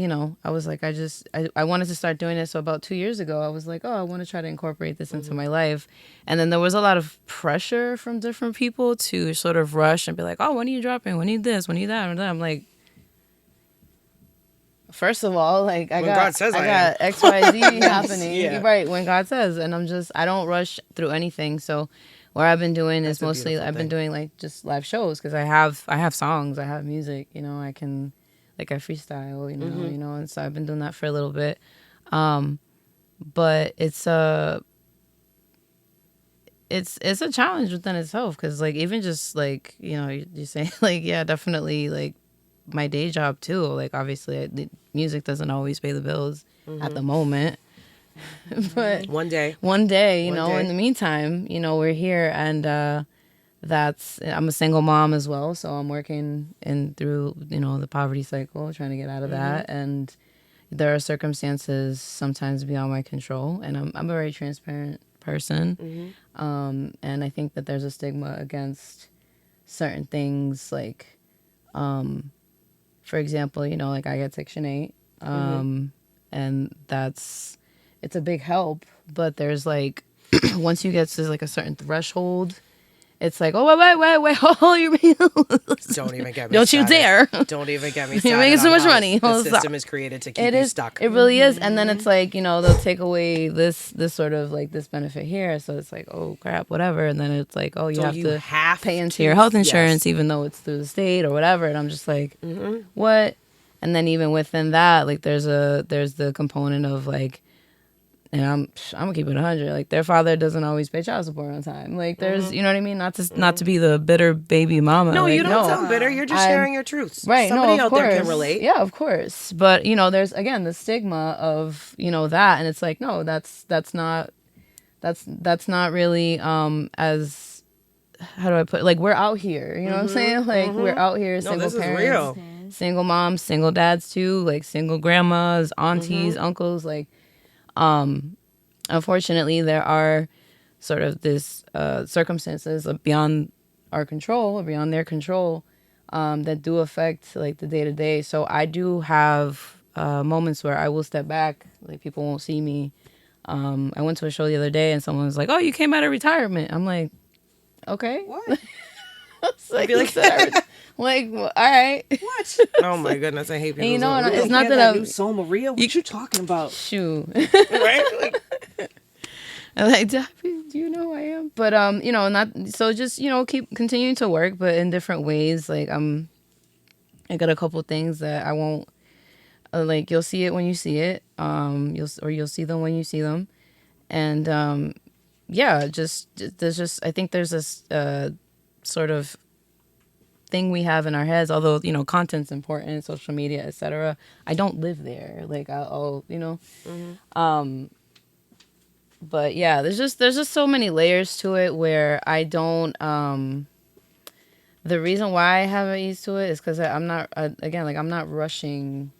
I was like, I wanted to start doing it. So about 2 years ago, I was like, oh, I want to try to incorporate this into my life. And then there was a lot of pressure from different people to sort of rush and be like, oh, when are you dropping? When are you this? When are you that? And I'm like, first of all, like I got XYZ happening. Yeah. Right, when God says. And I don't rush through anything. So what I've been doing That's is a mostly, beautiful I've been thing. doing like just live shows because I have songs, I have music, I can, like I freestyle, and so I've been doing that for a little bit. But it's a challenge within itself because like even just like, you say like, yeah, definitely like my day job too. Like obviously the music doesn't always pay the bills at the moment. But One day. in day. the meantime, we're here and I'm a single mom as well, so I'm working through the poverty cycle, trying to get out of that, and there are circumstances sometimes beyond my control, and I'm a very transparent person, and I think that there's a stigma against certain things, like, for example, like I get Section 8, and it's a big help, but there's like once you get to like a certain threshold. It's like, oh, wait, oh, you're Don't even get me Don't started. you dare. Don't even get me started. You're making so on much how money. The system is created to keep It you is stuck. It really is. And then it's like, they'll take away this sort of like this benefit here. So it's like, oh crap, whatever. And then it's like, oh, you So have you to have pay into to- your health insurance, yes. even though it's through the state or whatever. And I'm just like, what? And then even within that, like there's the component of like, and I'm gonna keep it 100. Like their father doesn't always pay child support on time. Like there's, you know what I mean. Not to be the bitter baby mama. No, like, you don't sound bitter. You're just sharing your truths. Right. Somebody no, of out course. there can relate. Yeah, of course. But there's again the stigma of that, and it's like no, that's not really as how do I put it? Like we're out here. You know what I'm saying? Like we're out here, No, single this is parents, real. single moms, single dads too, like single grandmas, aunties, uncles, like. Unfortunately, there are sort of this circumstances beyond our control or beyond their control that do affect like the day to day. So I do have moments where I will step back, like people won't see me. I went to a show the other day and someone was like, "Oh, you came out of retirement." I'm like, "Okay." What? It's like, like, all right. What? Oh my goodness, I hate people. And, who and it's not Yeah, that that I'm new Soul Maria. What you talking about? shoot. right? Like, I'm like, do you know who I am? But not so. Just keep continuing to work, but in different ways. Like I got a couple things that I won't. Like you'll see it when you see it. You'll see them when you see them, and yeah, I think there's this sort of thing we have in our heads, although, you know, content's important, social media, etc. I don't live there. Like, I'll you know. But yeah, there's just so many layers to it where I don't. The reason why I haven't eased to it is because I'm not again, like, I'm not rushing.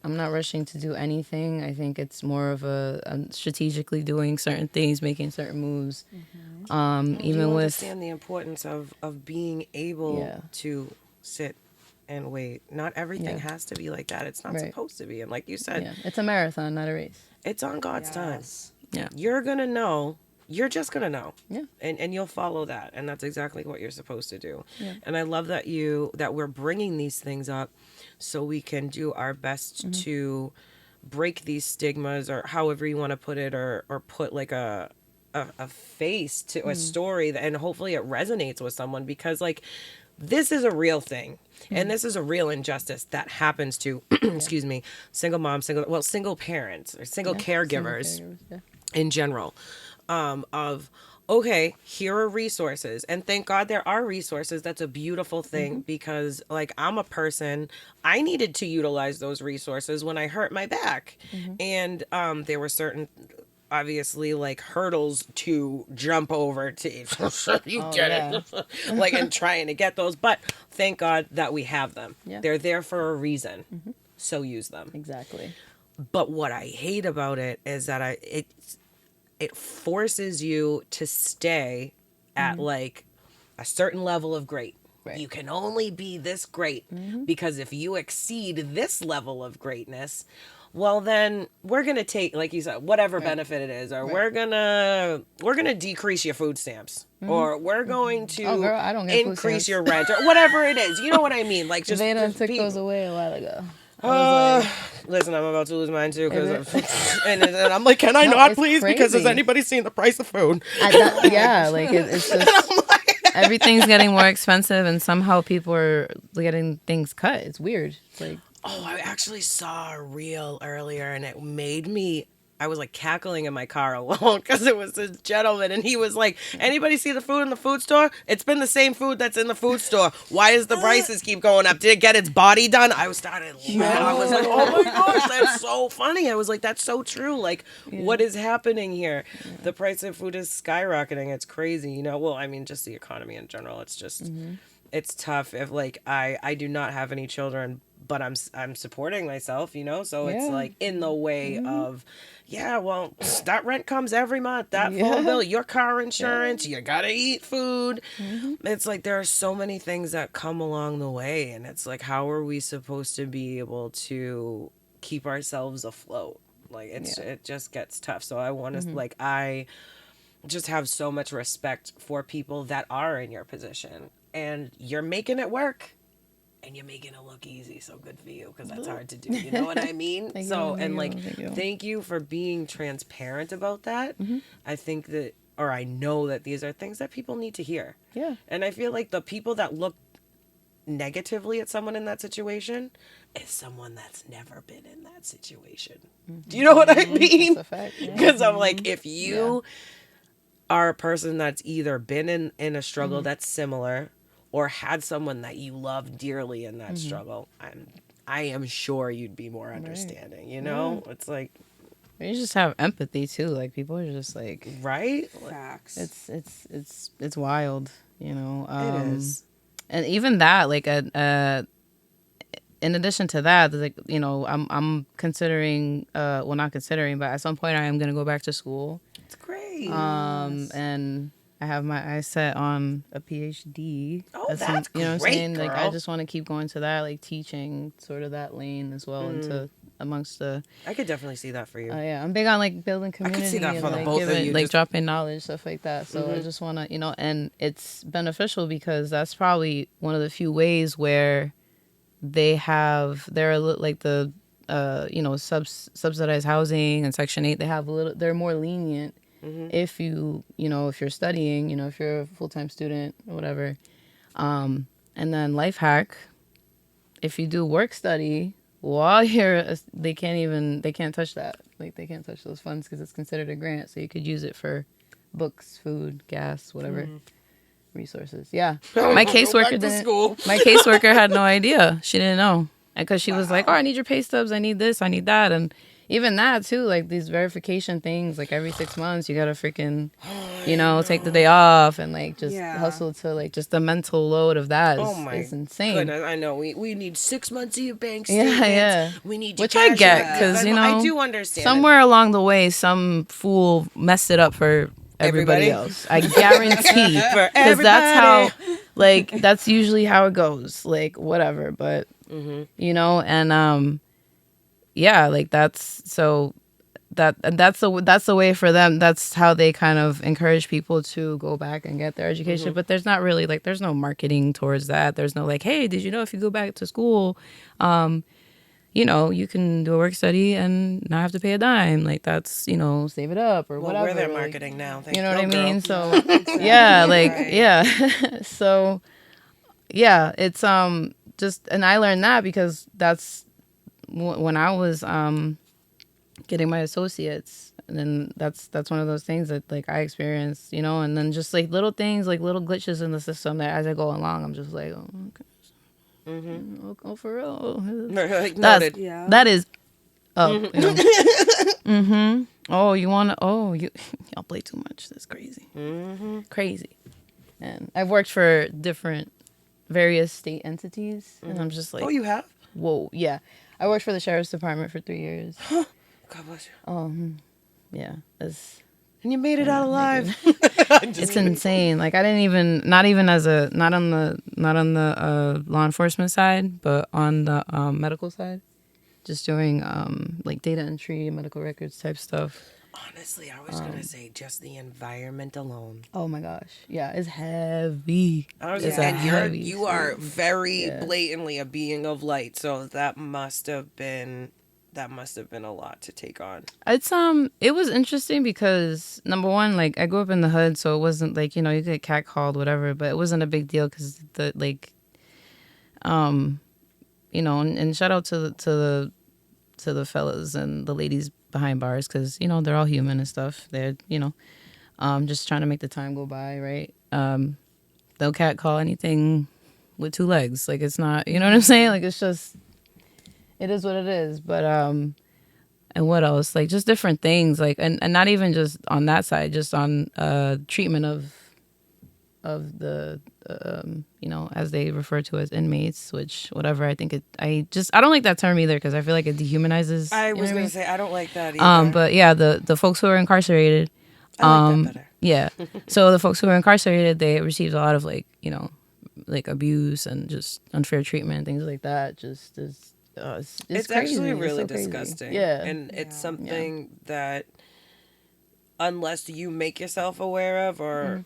I'm not rushing to do anything. I think it's more of a strategically doing certain things, making certain moves. Do Even you with understand the importance of being able Yeah. to sit and wait? Not everything Yeah. has to be like that. It's not Right. supposed to be. And like you said, yeah, it's a marathon, not a race. it's on God's time. Yes. Yeah. You're gonna know. You're just gonna know. Yeah. And you'll follow that, and that's exactly what you're supposed to do. Yeah. And I love that we're bringing these things up so we can do our best to break these stigmas, or however you want to put it, or put like a face to a story and hopefully it resonates with someone, because like this is a real thing, and this is a real injustice that happens to excuse me, single moms, single parents, or single caregivers Yeah. in general, of okay, here are resources, and thank God there are resources. That's a beautiful thing, because like I'm a person, I needed to utilize those resources when I hurt my back, and there were certain obviously like hurdles to jump over to you get it like, and trying to get those, but thank God that we have them. Yeah. They're there for a reason, so use them. Exactly. But what I hate about it is that it forces you to stay at like a certain level of great. Right. You can only be this great, because if you exceed this level of greatness, well then we're gonna take, like you said, whatever benefit it is, or we're gonna decrease your food stamps, or we're going to Oh, girl, I don't get food increase stamps. your rent, or whatever it is. You know what I mean? Like just They done just took be- those away a while ago. I was like, Listen, I'm about to lose mine too, Is because and I'm like, can I No, not, it's please? Because has crazy. anybody seen the price of food? yeah, like it's just everything's getting more expensive, and somehow people are getting things cut. It's weird. It's like, Oh, I actually saw a reel earlier, and it made me. I was like cackling in my car alone, because it was this gentleman, and he was like, "Anybody see the food in the food store? It's been the same food that's in the food store. Why does the prices keep going up? Did it get its body done?" I was started laughing. I was like, "Oh my gosh, that's so funny!" I was like, "That's so true. Like, what is happening here? The price of food is skyrocketing. It's crazy, you know. Well, I mean, just the economy in general. It's just, it's tough. If like I do not have any children, but I'm supporting myself, you know. So it's Yeah. like in the way of, yeah, well, that rent comes every month, that phone bill, your car insurance, you gotta eat food. It's like there are so many things that come along the way, and it's like, how are we supposed to be able to keep ourselves afloat? Like it just gets tough. So I want to like I just have so much respect for people that are in your position, and you're making it work. And you're making it look easy, so good for you, because that's hard to do. You know what I mean? Thank So, you, and thank like, you. thank you for being transparent about that. I think that, or I know that these are things that people need to hear. Yeah. And I feel like the people that look negatively at someone in that situation is someone that's never been in that situation. Do you know what I mean? That's a fact. Yeah. Because I'm like, if you are a person that's either been in a struggle that's similar, or had someone that you love dearly in that struggle, I am sure you'd be more understanding. You know, it's like, You just have empathy too. Like, people are just like, right? Facts. it's wild. You know. It is. And even that, like, in addition to that, there's, like, you know, I'm considering, well, not considering, but at some point I am gonna go back to school. It's great. And I have my eyes set on a PhD. Oh, That's that's you know what I'm great, saying? Like, I girl. just want to keep going to that, like, teaching sort of that lane as well, into amongst the. I could definitely see that for you. Yeah, I'm big on, like, building I could see community that and, for the like, both of giving, you, like, just- dropping knowledge, stuff like that. So I just want to, you know, and it's beneficial because that's probably one of the few ways where they're like the you know, subsidized housing and Section 8. They're more lenient if you know, if you're studying, you know, if you're a full-time student or whatever. And then life hack, if you do work study while they can't touch that. Like, they can't touch those funds because it's considered a grant. So you could use it for books, food, gas, whatever. resources. Yeah, Oh, my go back caseworker to didn't. school. My caseworker had no idea. She didn't know because she was like, "Oh, I need your pay stubs. I need this. I need that." And even that too, like these verification things, like every 6 months, you gotta freaking, take the day off and like just Yeah. hustle to like just the mental load of that Oh is, my is insane. goodness, I know. We need 6 months of your bank Yeah, statements. yeah. We need to Which I cash get out. because I do understand. somewhere along the way, some fool messed it up for everybody Everybody? else. I guarantee, For because that's how, everybody. like, that's usually how it goes. Like, whatever, but and yeah, like that's so. That's the way for them. That's how they kind of encourage people to go back and get their education. But there's not really like there's no marketing towards that. There's no like, hey, did you know if you go back to school, you can do a work study and not have to pay a dime. Like that's save it up or Well, whatever. we're their like, marketing now. Thank you know what I girl. mean? So yeah, like yeah. So yeah, it's just and I learned that because that's when I was getting my associates, and then that's one of those things that like I experienced, and then just like little things, like little glitches in the system that as I go along, I'm just like, oh, okay. Oh, for real. Like, That's noted. Yeah. that is Oh, you want to? Oh, y'all play too much. That's crazy. Crazy. And I've worked for various state entities, and I'm just like, Oh, you have? whoa, yeah. I worked for the sheriff's department for 3 years. God bless you. Yeah, it's And you made it out alive. it's insane. Like I didn't even not on the law enforcement side, but on the medical side, just doing like data entry, medical records type stuff. Honestly, I was gonna say just the environment alone. Oh my gosh, yeah, it's heavy. It's a And heavy. you are very Yeah. blatantly a being of light, so that must have been a lot to take on. It's it was interesting because number one, like I grew up in the hood, so it wasn't like you get catcalled, whatever, but it wasn't a big deal because and shout out to the fellas and the ladies behind bars because they're all human and stuff. They're just trying to make the time go by, right? They'll catcall anything with 2 legs, like it's not, you know what I'm saying? Like it's just, it is what it is. But and what else? Like just different things, like and not even just on that side, just on treatment of the as they refer to as inmates, which whatever. I think I don't like that term either because I feel like it dehumanizes. I was gonna say I don't like that either. But yeah, the folks who are incarcerated. I like that better. Yeah. So the folks who are incarcerated, they received a lot of like abuse and just unfair treatment and things like that. Just is it's crazy. Actually really so crazy. disgusting. Yeah. And it's something that unless you make yourself aware of or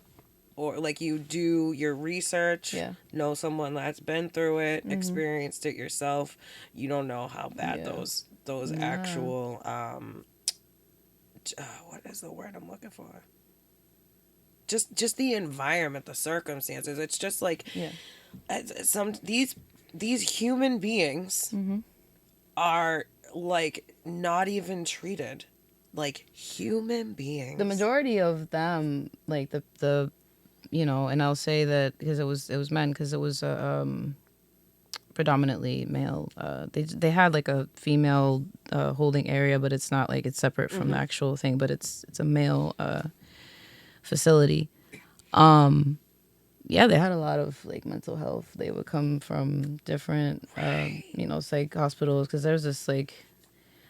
like you do your research, know someone that's been through it, experienced it yourself, you don't know how bad those actual what is the word I'm looking for? Just the environment, the circumstances. It's just like these human beings are like not even treated like human beings. The majority of them, like the and I'll say that because it was men, because it was predominantly male. They had like a female holding area, but it's not like it's separate from the actual thing, but it's a male facility. Yeah, they had a lot of like mental health. They would come from different psych hospitals, because there's this like,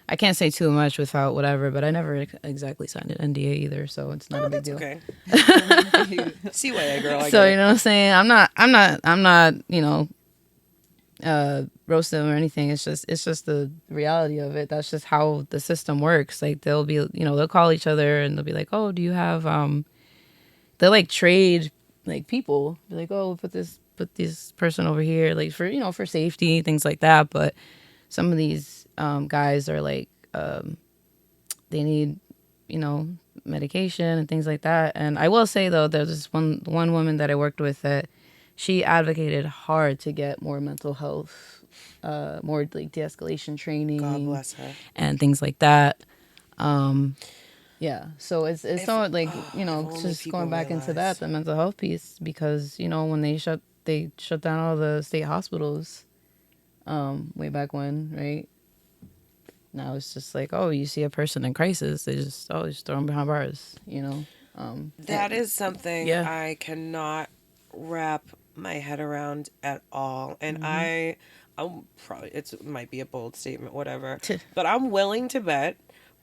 I can't say too much without whatever, but I never exactly signed an NDA either, so it's not a big deal. Okay. CYA girl. I So get you know what I'm saying? I'm not roasting them or anything. It's just the reality of it. That's just how the system works. Like they'll be, they'll call each other and they'll be like, oh, do you have they'll like trade like people. Be like, oh, put this person over here, like for for safety, things like that. But some of these guys are like they need medication and things like that. And I will say though, there's this one woman that I worked with that she advocated hard to get more mental health, more like de-escalation training. God bless her. And things like that. Yeah, so it's not like, you know, only just people going back into realized. that, the mental health piece, because, you know, when they shut down all the state hospitals, way back when, right? Now it's just like, oh, you see a person in crisis, they just throw them behind bars, you know. That is something yeah. I cannot wrap my head around at all. And I'm probably, it might be a bold statement, whatever, but I'm willing to bet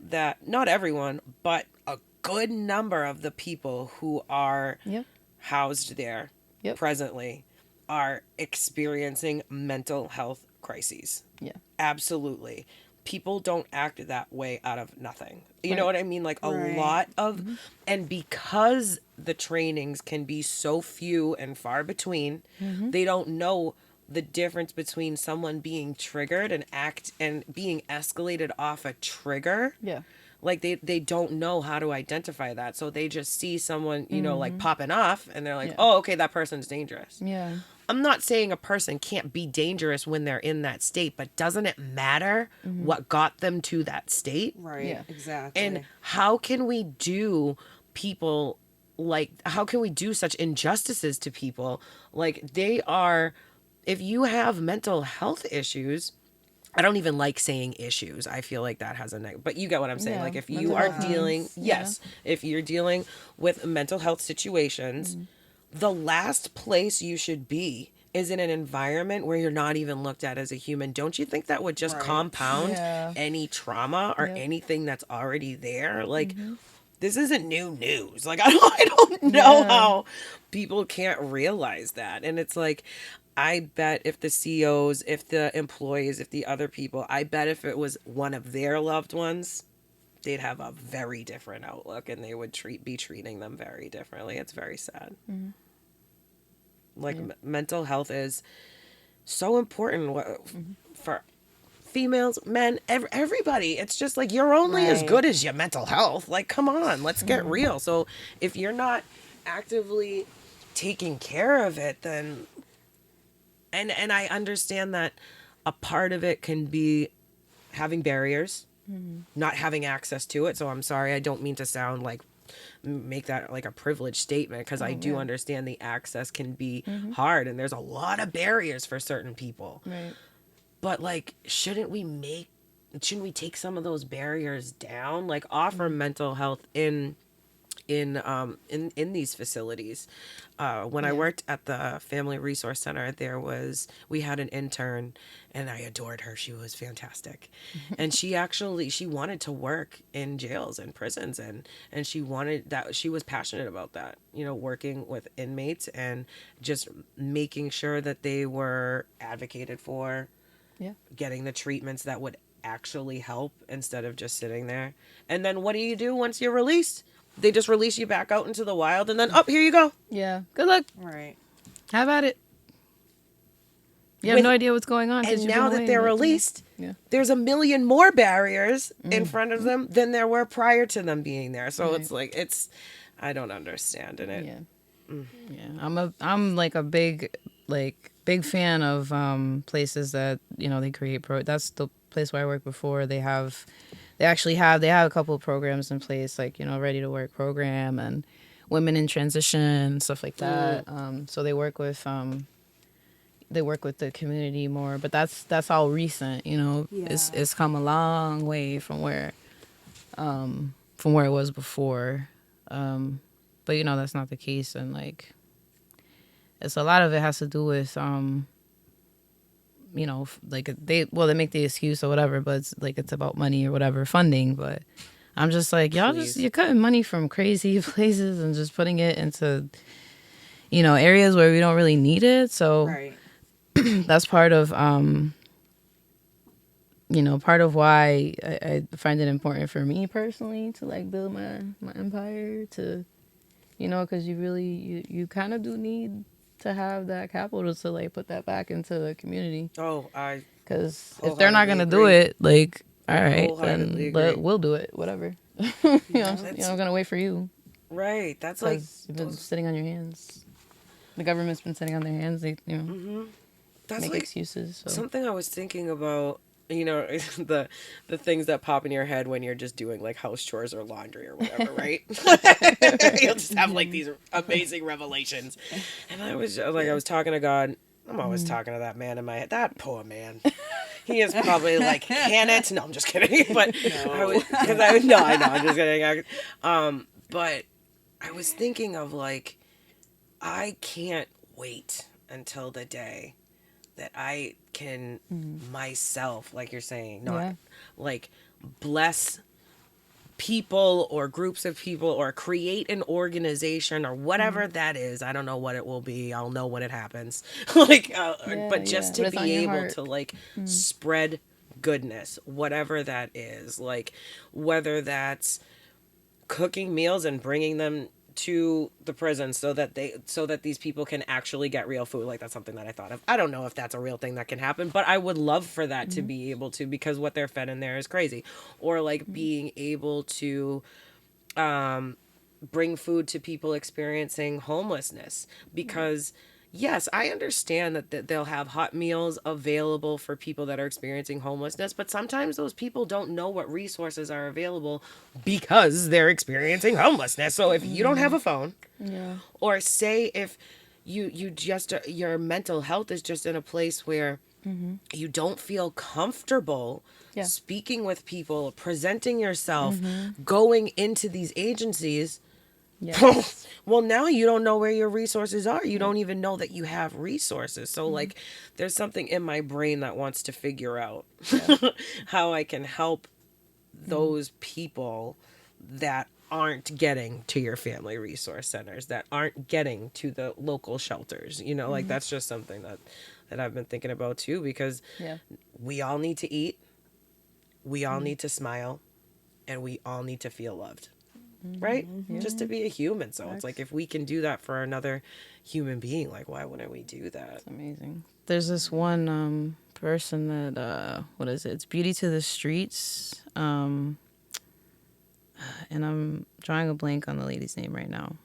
that not everyone, but a good number of the people who are Yeah. housed there Yep. presently are experiencing mental health crises. Yeah. Absolutely. People don't act that way out of nothing. You know Right. what I mean? Like a Right. lot of, and because the trainings can be so few and far between, they don't know the difference between someone being triggered and being escalated off a trigger. Yeah. Like they don't know how to identify that. So they just see someone, you know, like popping off and they're like, Yeah. oh, okay, that person's dangerous. Yeah. I'm not saying a person can't be dangerous when they're in that state, but doesn't it matter what got them to that state? Right. Yeah. Exactly. And how can we do people how can we do such injustices to people? Like they are, if you have mental health issues, I don't even like saying issues. I feel like that has a negative, but you get what I'm saying. Yeah, Like if mental you are health dealing, needs, yes, if you're dealing with mental health situations, the last place you should be is in an environment where you're not even looked at as a human. Don't you think that would just Right. compound Yeah. any trauma or Yep. anything that's already there? Like this isn't new news. Like I don't know Yeah. how people can't realize that. And it's like I bet if the CEOs, if the employees, if the other people, I bet if it was one of their loved ones, they'd have a very different outlook and they would be treating them very differently. It's very sad. Like mental health is so important for females, men, everybody. It's just like you're only as Right. good as your mental health. Like, come on, let's get real. So if you're not actively taking care of it, then and I understand that a part of it can be having barriers, not having access to it. So I'm sorry, I don't mean to sound like make that like a privileged statement because I do understand the access can be hard and there's a lot of barriers for certain people. Right. But like shouldn't we take some of those barriers down, like offer mental health in these facilities. When I worked at the Family Resource Center, we had an intern, and I adored her. She was fantastic, and she wanted to work in jails and prisons, and she wanted that. She was passionate about that, you know, working with inmates and just making sure that they were advocated for, getting the treatments that would actually help instead of just sitting there. And then what do you do once you're released? They just release you back out into the wild and then, here you go. Yeah. Good luck. Right. How about it? You have no idea what's going on. 'cause And you've now been that away, they're like, you know. released, Yeah. there's a million more barriers in front of them than there were prior to them being there. So it's like, I don't understand it. Yeah. Yeah. I'm like a big fan of places that, you know, they create that's the place where I worked before. They have a couple of programs in place, like, you know, Ready to Work program and Women in Transition, stuff like that. So they work with the community more, but that's all recent, you know. Yeah. It's come a long way from where it was before. But you know, that's not the case, and like it's a lot of it has to do with you know, like they make the excuse or whatever, but it's like it's about money or whatever, funding. But I'm just like, you're cutting money from crazy places and just putting it into, you know, areas where we don't really need it. So Right. that's part of you know, part of why I find it important for me personally to like build my empire, to, you know, because you kind of do need to have that capital to like put that back into the community. Because if they're not gonna do it, like, all right, then we'll do it, whatever. you know, I'm gonna wait for you. Right. That's like You've been sitting on your hands. The government's been sitting on their hands. They, you know, that's make like excuses. So. something I was thinking about you know, the things that pop in your head when you're just doing like house chores or laundry or whatever, right? You'll just have like these amazing revelations. And I was like, I was talking to God. I'm always talking to that man in my head. That poor man. He is probably like, can it? No, I'm just kidding. But no, I know, I'm just kidding. But I was thinking of like, I can't wait until the day that I can myself, like you're saying, not like bless people or groups of people or create an organization or whatever that is. I don't know what it will be. I'll know when it happens. But just to be able to like spread goodness, whatever that is, like whether that's cooking meals and bringing them to the prison so that these people can actually get real food. Like that's something that I thought of. I don't know if that's a real thing that can happen, but I would love for that to be able to, because what they're fed in there is crazy. Or like being able to bring food to people experiencing homelessness, because yes, I understand that they'll have hot meals available for people that are experiencing homelessness, but sometimes those people don't know what resources are available because they're experiencing homelessness. So if you don't have a phone, or say if you just your mental health is just in a place where you don't feel comfortable speaking with people, presenting yourself, going into these agencies. Yes. Well, now you don't know where your resources are. You don't even know that you have resources. So, like, there's something in my brain that wants to figure out how I can help those people that aren't getting to your family resource centers, that aren't getting to the local shelters. You know, like, that's just something that I've been thinking about, too, because we all need to eat, we all need to smile, and we all need to feel loved. Right? Just to be a human. So it's like, if we can do that for another human being, like, why wouldn't we do that? It's amazing. There's this one person that what is it? It's Beauty to the Streets. And I'm drawing a blank on the lady's name right now.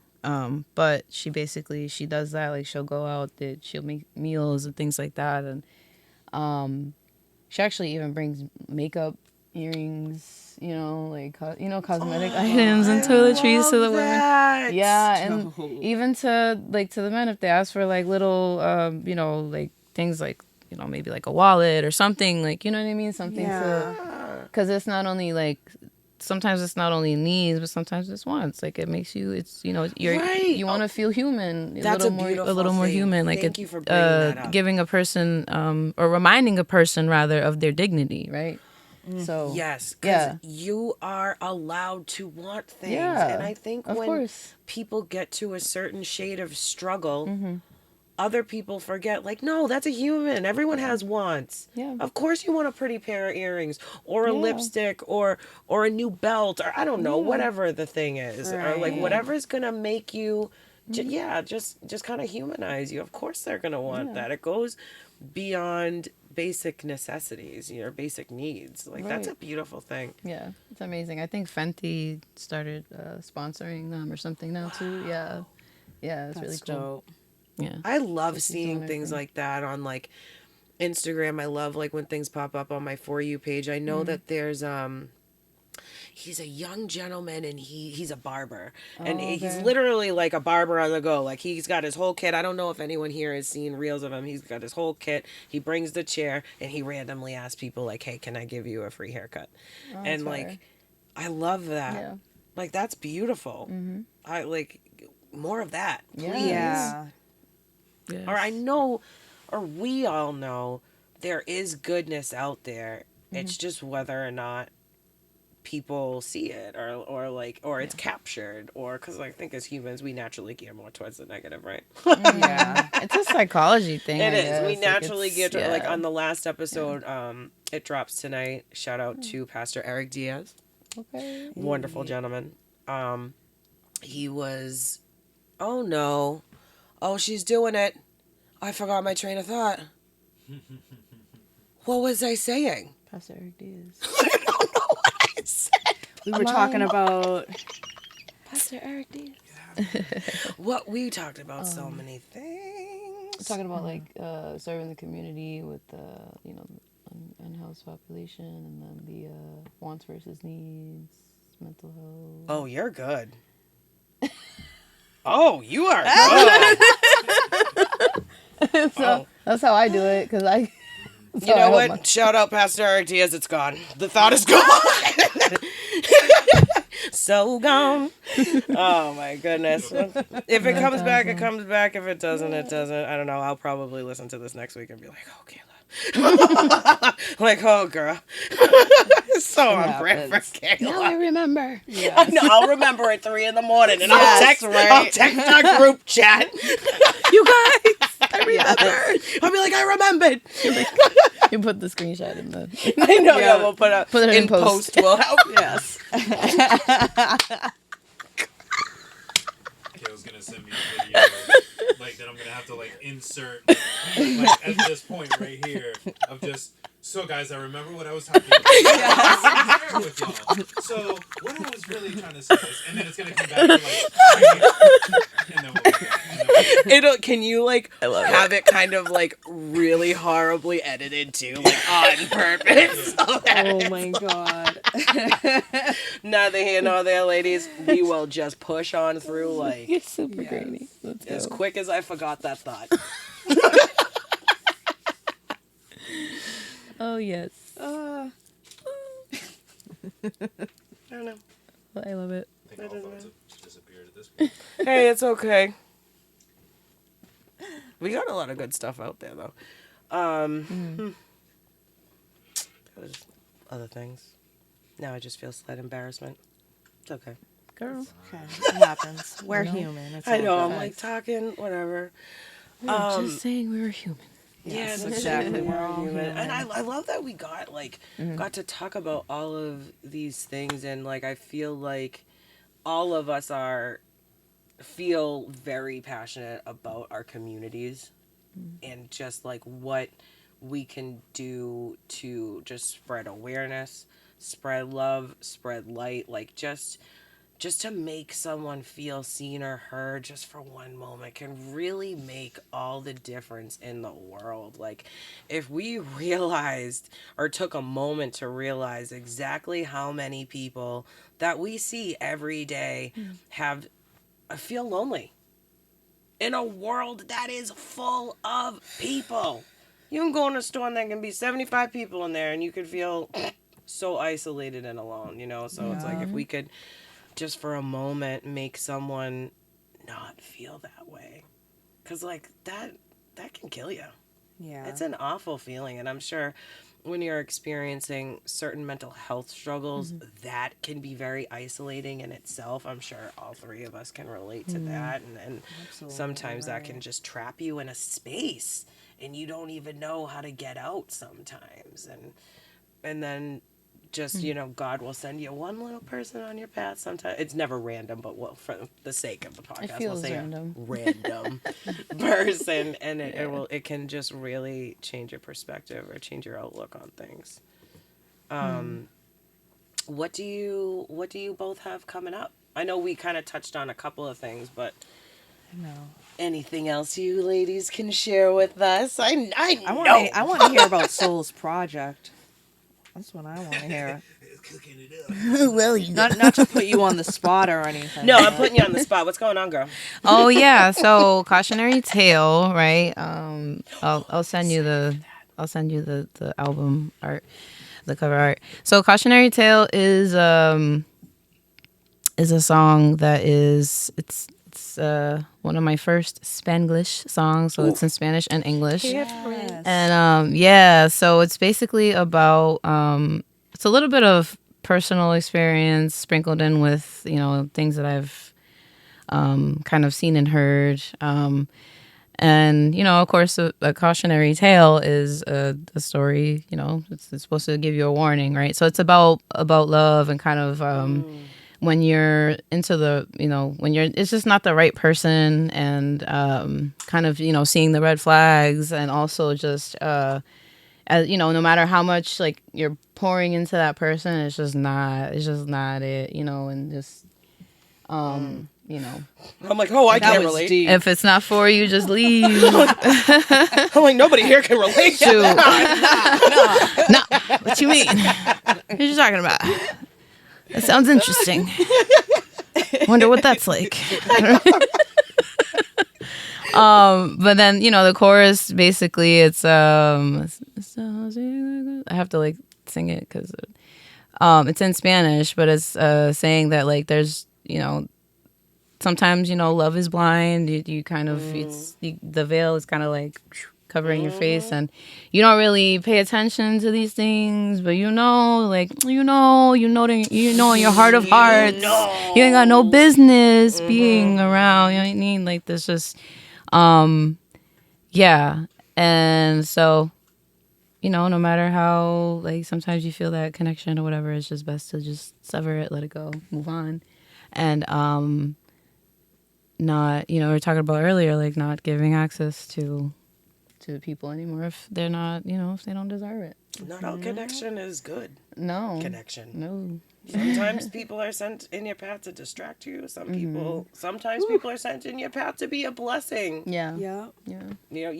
But she does that. Like, she'll go out, she'll make meals and things like that. And she actually even brings makeup, earrings, like cosmetic items and toiletries to the women. Yeah, and even to the men, if they ask for like little like things like maybe like a wallet or something, like, you know what I mean, something to, because it's not only like, sometimes it's not only needs, but sometimes it's wants. Like, it makes you, it's you want to feel human. That's a little more human. Like, thank you for bringing that up. Giving a person or reminding a person rather of their dignity, right? So yes, because you are allowed to want things, and I think when people get to a certain shade of struggle, other people forget, like, no, that's a human. Everyone has wants. Yeah. Of course you want a pretty pair of earrings or a lipstick or a new belt, or I don't know, whatever the thing is, or like whatever's gonna make you just kind of humanize you. Of course they're gonna want that. It goes beyond basic necessities, basic needs. Like, that's a beautiful thing. Yeah, it's amazing. I think Fenty started sponsoring them or something now too. Yeah, it's really cool. Dope. Yeah, I love seeing things like that on like Instagram. I love like when things pop up on my For You page. I know that there's he's a young gentleman, and he's a barber, and he's literally like a barber on the go. Like, he's got his whole kit. I don't know if anyone here has seen reels of him. He's got his whole kit. He brings the chair, and he randomly asks people like, hey, can I give you a free haircut? And like, I love that. Yeah. Like, that's beautiful. I like more of that, please. Yeah. Yes. Or I know, or we all know, there is goodness out there. It's just whether or not people see it, or it's captured, or because I think as humans we naturally gear more towards the negative, right? It's a psychology thing. It is. We naturally gear to, like, on the last episode, it drops tonight. Shout out to Pastor Eric Diaz. Okay. Wonderful gentleman. He was, oh no, oh, she's doing it. I forgot my train of thought. What was I saying? Pastor Eric Diaz. I don't know what I said. We were talking about Pastor Eric Diaz. What we talked about, so many things. Talking about like serving the community with on house population, and then the wants versus needs, mental health. Oh, you're good. Oh, you are good. So that's how I do it, because I. You know what? Shout out Pastor Diaz. It's gone. The thought is gone. So gone. Oh my goodness. If it comes back, it comes back. If it doesn't, it doesn't. I don't know. I'll probably listen to this next week and be like, oh, Kayla. Like, oh, girl. So on brand for Kayla. Now I remember. Yeah. I know. I'll remember at 3 a.m. and Yes, I'll text our group chat. You guys, I remember. I'll be like, I remembered. You put the screenshot in the. I know. Yeah. We'll put it in post. We'll help. Yes. Kayla's gonna send me a video like that I'm gonna have to like insert like at this point right here of just so guys, I remember what I was talking about. I was with y'all. So what I was really trying to say is, and then it's gonna come back to like and then we'll be back. Can you like have it kind of like really horribly edited too, like on purpose? Oh my god. Neither here nor there, ladies. We will just push on through like You're super grainy. as quick as I forgot that thought. Oh yes. I don't know. Well, I love it. I think all phones have disappeared at this point. Hey, it's okay. We got a lot of good stuff out there though. There's other things. Now I just feel slight embarrassment. It's okay. Girl. Okay, it happens. We're human. It's I all know. good. I'm like talking, whatever. Just saying we were human. Yes, exactly. We're We're all all human. human. And I love that we got got to talk about all of these things, and like I feel like all of us feel very passionate about our communities and just like what we can do to just spread awareness, spread love, spread light, like just to make someone feel seen or heard just for one moment can really make all the difference in the world. Like if we realized or took a moment to realize exactly how many people that we see every day feel lonely in a world that is full of people. You can go in a store and there can be 75 people in there and you could feel so isolated and alone, you know? So it's like if we could just for a moment make someone not feel that way. Because like that can kill you. Yeah. It's an awful feeling. And I'm sure when you're experiencing certain mental health struggles, that can be very isolating in itself. I'm sure all three of us can relate to that. And sometimes that can just trap you in a space and you don't even know how to get out sometimes. And then just, you know, God will send you one little person on your path sometimes. It's never random, but for the sake of the podcast, we'll say random. a random person. And it can just really change your perspective or change your outlook on things. What do you both have coming up? I know we kind of touched on a couple of things, but anything else you ladies can share with us? I want to hear about Soul's project. That's what I want to hear. Cooking it up. Well, Not to put you on the spot or anything. no, I'm putting you on the spot. What's going on, girl? Oh yeah, so Cautionary Tale, right? I'll send you the album art, the cover art. So Cautionary Tale is a song that is it's one of my first Spanglish songs, so it's in Spanish and English. Yes. And so it's basically about it's a little bit of personal experience sprinkled in with, you know, things that I've kind of seen and heard. And, you know, of course, a cautionary tale is a story, you know, it's supposed to give you a warning, right? So it's about love and kind of when you're into the, you know, it's just not the right person and kind of, you know, seeing the red flags and also just, as, you know, no matter how much like you're pouring into that person, it's just not it, you know, and just, you know, I'm like, oh, I That can't was relate. deep. if it's not for you, just leave. I'm like, nobody here can relate. Shoot. No. What you mean? What are you talking about? That sounds interesting. Wonder what that's like. But then, you know, the chorus basically it's I have to like sing it because it's in Spanish, but it's saying that like there's, you know, sometimes, you know, love is blind. You kind of the veil is kind of like covering your face, and you don't really pay attention to these things, but you know, like you know in your heart of hearts, you ain't got no business being around. You know what I mean? Like there's just, yeah, and so, you know, no matter how like sometimes you feel that connection or whatever, it's just best to just sever it, let it go, move on, and not, you know, we were talking about earlier, like not giving access to people anymore if they're not, you know, if they don't deserve it. Not all connection is good. No. Connection. No. Sometimes people are sent in your path to distract you. Sometimes people are sent in your path to be a blessing. Yeah. Yeah. Yeah. You know,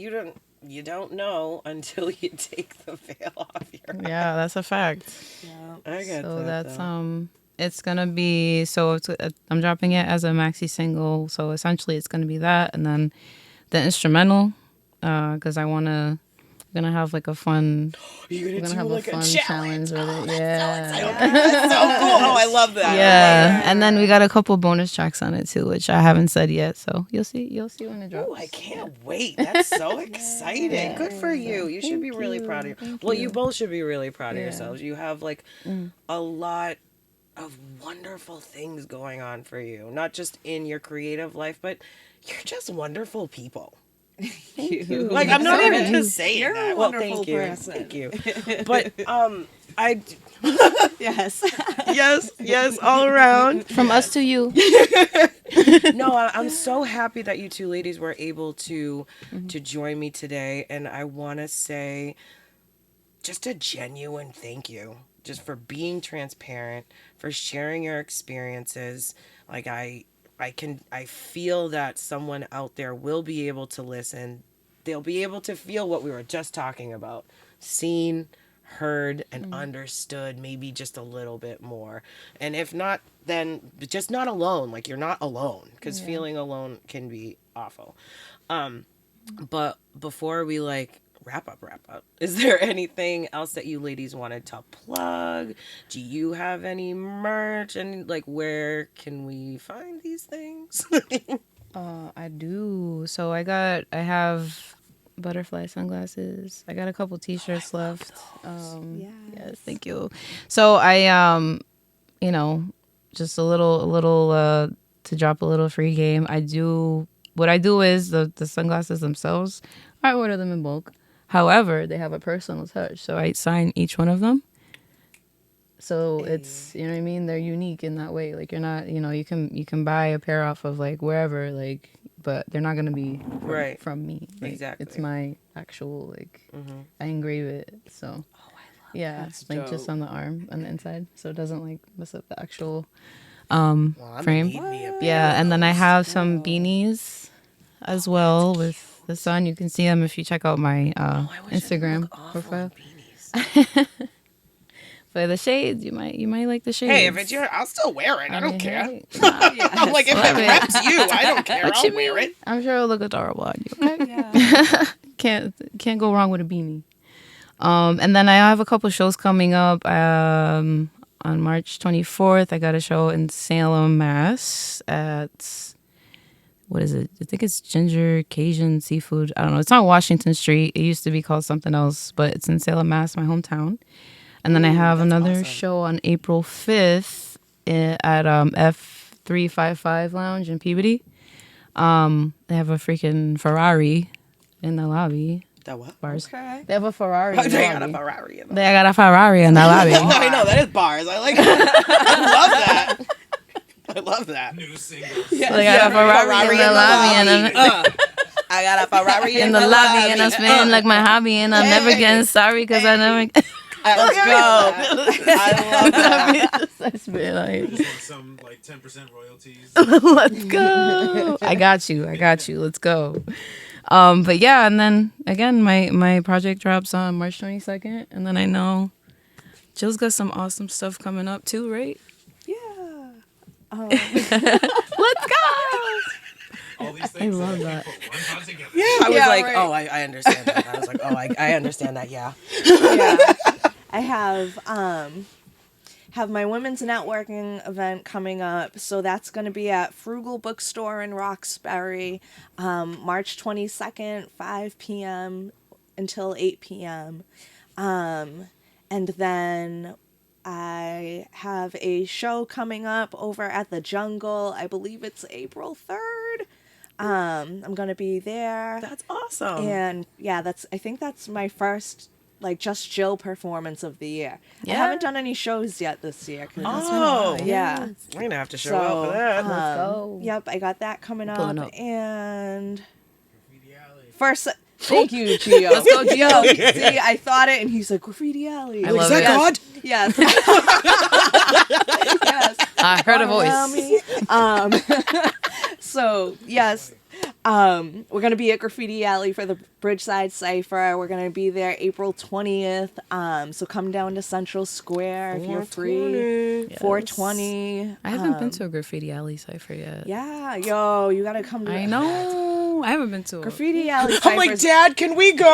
you don't know until you take the veil off your eyes. Yeah, that's a fact. Yeah. I get So that. that's though. it's gonna be, so it's, I'm dropping it as a maxi single. So essentially, it's gonna be that, and then the instrumental, because I'm gonna have like a fun. You're We're gonna gonna do have like a fun challenge with it. Yeah. That's so cool. Oh, I love that. Yeah, and then we got a couple bonus tracks on it too, which I haven't said yet. So you'll see when it drops. Oh, I can't wait. That's so exciting. Good for you. You should be really proud of you. Well, you both should be really proud of yourselves. You have like a lot of wonderful things going on for you, not just in your creative life, but you're just wonderful people. Thank you. Like, I'm not even just saying You're that. a Well, wonderful thank you. person. Thank you. But I Yes. yes, all around. From us to you. No, I'm so happy that you two ladies were able to join me today, and I want to say just a genuine thank you, just for being transparent, for sharing your experiences. Like I feel that someone out there will be able to listen. They'll be able to feel what we were just talking about, seen, heard, and understood, maybe just a little bit more. And if not, then just not alone. Like, you're not alone, because feeling alone can be awful. But before we like wrap up, is there anything else that you ladies wanted to plug? Do you have any merch, and like, where can we find these things? I do. So I have butterfly sunglasses. I got a couple t-shirts left. Yes, thank you. So I you know, just a little to drop a little free game. What I do is the sunglasses themselves, I order them in bulk. However, they have a personal touch, so I sign each one of them. So it's, you know what I mean? They're unique in that way. Like, you're not, you know, you can buy a pair off of like wherever, like, but they're not gonna be from me. Like, Exactly. It's my actual, like, I engrave it. So I love yeah, That's like dope. just on the arm on the inside, so it doesn't like mess up the actual Well, I'm frame. gonna need me a pair Yeah, of and then I those. have some beanies as well with the sun. You can see them if you check out my I wish I didn't Instagram look awful in profile. beanies. For the shades, you might like the shades. Hey, if it's your, I'll still wear it. I don't mean, care. hey, I'm like, if love it it. reps you, I don't care. what I'll you wear mean? it. I'm sure it'll look adorable on you. Okay? Yeah. Can't go wrong with a beanie. And then I have a couple shows coming up. On March 24th, I got a show in Salem, Mass. At what is it? I think it's Ginger Cajun Seafood. I don't know. It's on Washington Street. It used to be called something else, but it's in Salem, Mass, my hometown. And then I have another awesome. show on April 5th at F355 Lounge in Peabody. They have a freaking Ferrari in the lobby. That what? Bars. Okay. They have a Ferrari in the They got a lobby. Ferrari in them. They got a Ferrari in the lobby. Oh, I know. That is bars. I like that. I love that. I love that. New single. They got a Ferrari in the lobby, and I got a Ferrari in the lobby, and I'm spinning like my hobby, and I'm never getting sorry because I never. Let's go. I love that. That's very nice. Just want some like 10% royalties. Let's go. I got you. Let's go. But yeah, and then again, my project drops on March 22nd, and then I know Jill's got some awesome stuff coming up too, right? Yeah. Let's go. All these things love I that. can't put one thought together. I was Yeah, like, right. oh, I understand that. I was like, oh, I understand that. Yeah. Yeah. I have my women's networking event coming up, so that's going to be at Frugal Bookstore in Roxbury, March 22nd, 5 p.m. until 8 p.m. And then I have a show coming up over at the Jungle. I believe it's April 3rd. I'm going to be there. That's awesome. And yeah, I think that's my first like Just Jill performance of the year. Yeah. I haven't done any shows yet this year. Oh, yeah. We're going to have to show up for that. Let's go. Yep, I got that coming Pulling up. up. And Graffiti Alley. first, thank you, Gio. Let's go, Gio. See, I thought it, and he's like, Graffiti Alley. I love Is that it. God? Yes. Yes. I heard a Allow voice. me. So, yes. We're going to be at Graffiti Alley for the Bridgeside Cypher. We're going to be there April 20th. So come down to Central Square if you're free. 420. I haven't been to a Graffiti Alley cipher yet. Yeah, yo, you got to come to I know. I haven't been to it. Graffiti Alley I'm like, Cyphers. Dad, can we go?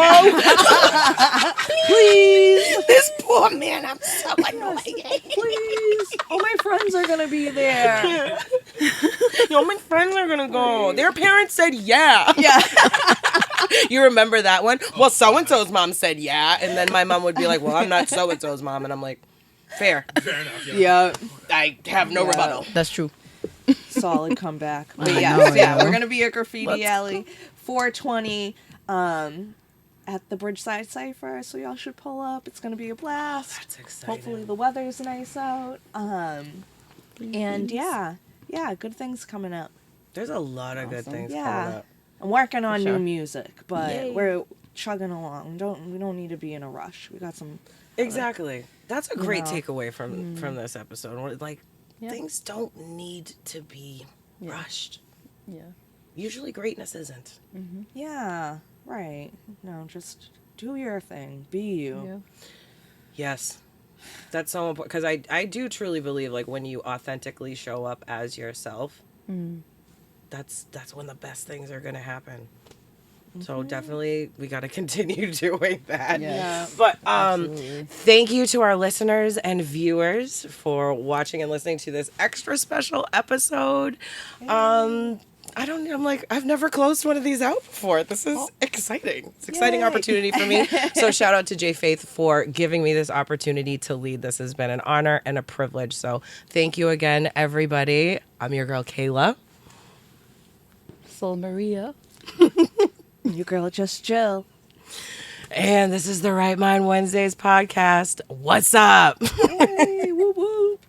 Please. This poor man, I'm so annoying. Please. All my friends are going to be there. My friends are going to go. Their parents said yeah. Yeah. You remember that one? Well, so-and-so's mom said yeah. And then my mom would be like, well, I'm not so-and-so's mom. And I'm like, fair. Fair enough. Yeah. I have no rebuttal. That's true. Solid comeback. But I yeah, know, yeah, I know. we're gonna be at Graffiti Alley, 420, at the Bridgeside Cypher. So y'all should pull up. It's gonna be a blast. That's exciting. Hopefully the weather's nice out. And yeah, good things coming up. There's a lot of good things coming Yeah, up. I'm working on sure. new music, but Yay. we're chugging along. We don't need to be in a rush. We got some. Exactly. That's a great know. takeaway from this episode. Where, like, Yeah. things don't need to be rushed. Yeah. Usually greatness isn't. Yeah, right. No, just do your thing. Be you. Yeah. Yes. That's so important. Because I do truly believe, like, when you authentically show up as yourself, that's when the best things are going to happen. So definitely we got to continue doing that. Yeah. But thank you to our listeners and viewers for watching and listening to this extra special episode. I've never closed one of these out before. This is exciting. It's an exciting Yay. opportunity for me. So shout out to J Faith for giving me this opportunity to lead. This has been an honor and a privilege. So thank you again, everybody. I'm your girl, Kayla. Soul Maria. Your girl, Just Jill. And this is the Right Mind Wednesdays podcast. What's up? Hey, whoop whoop.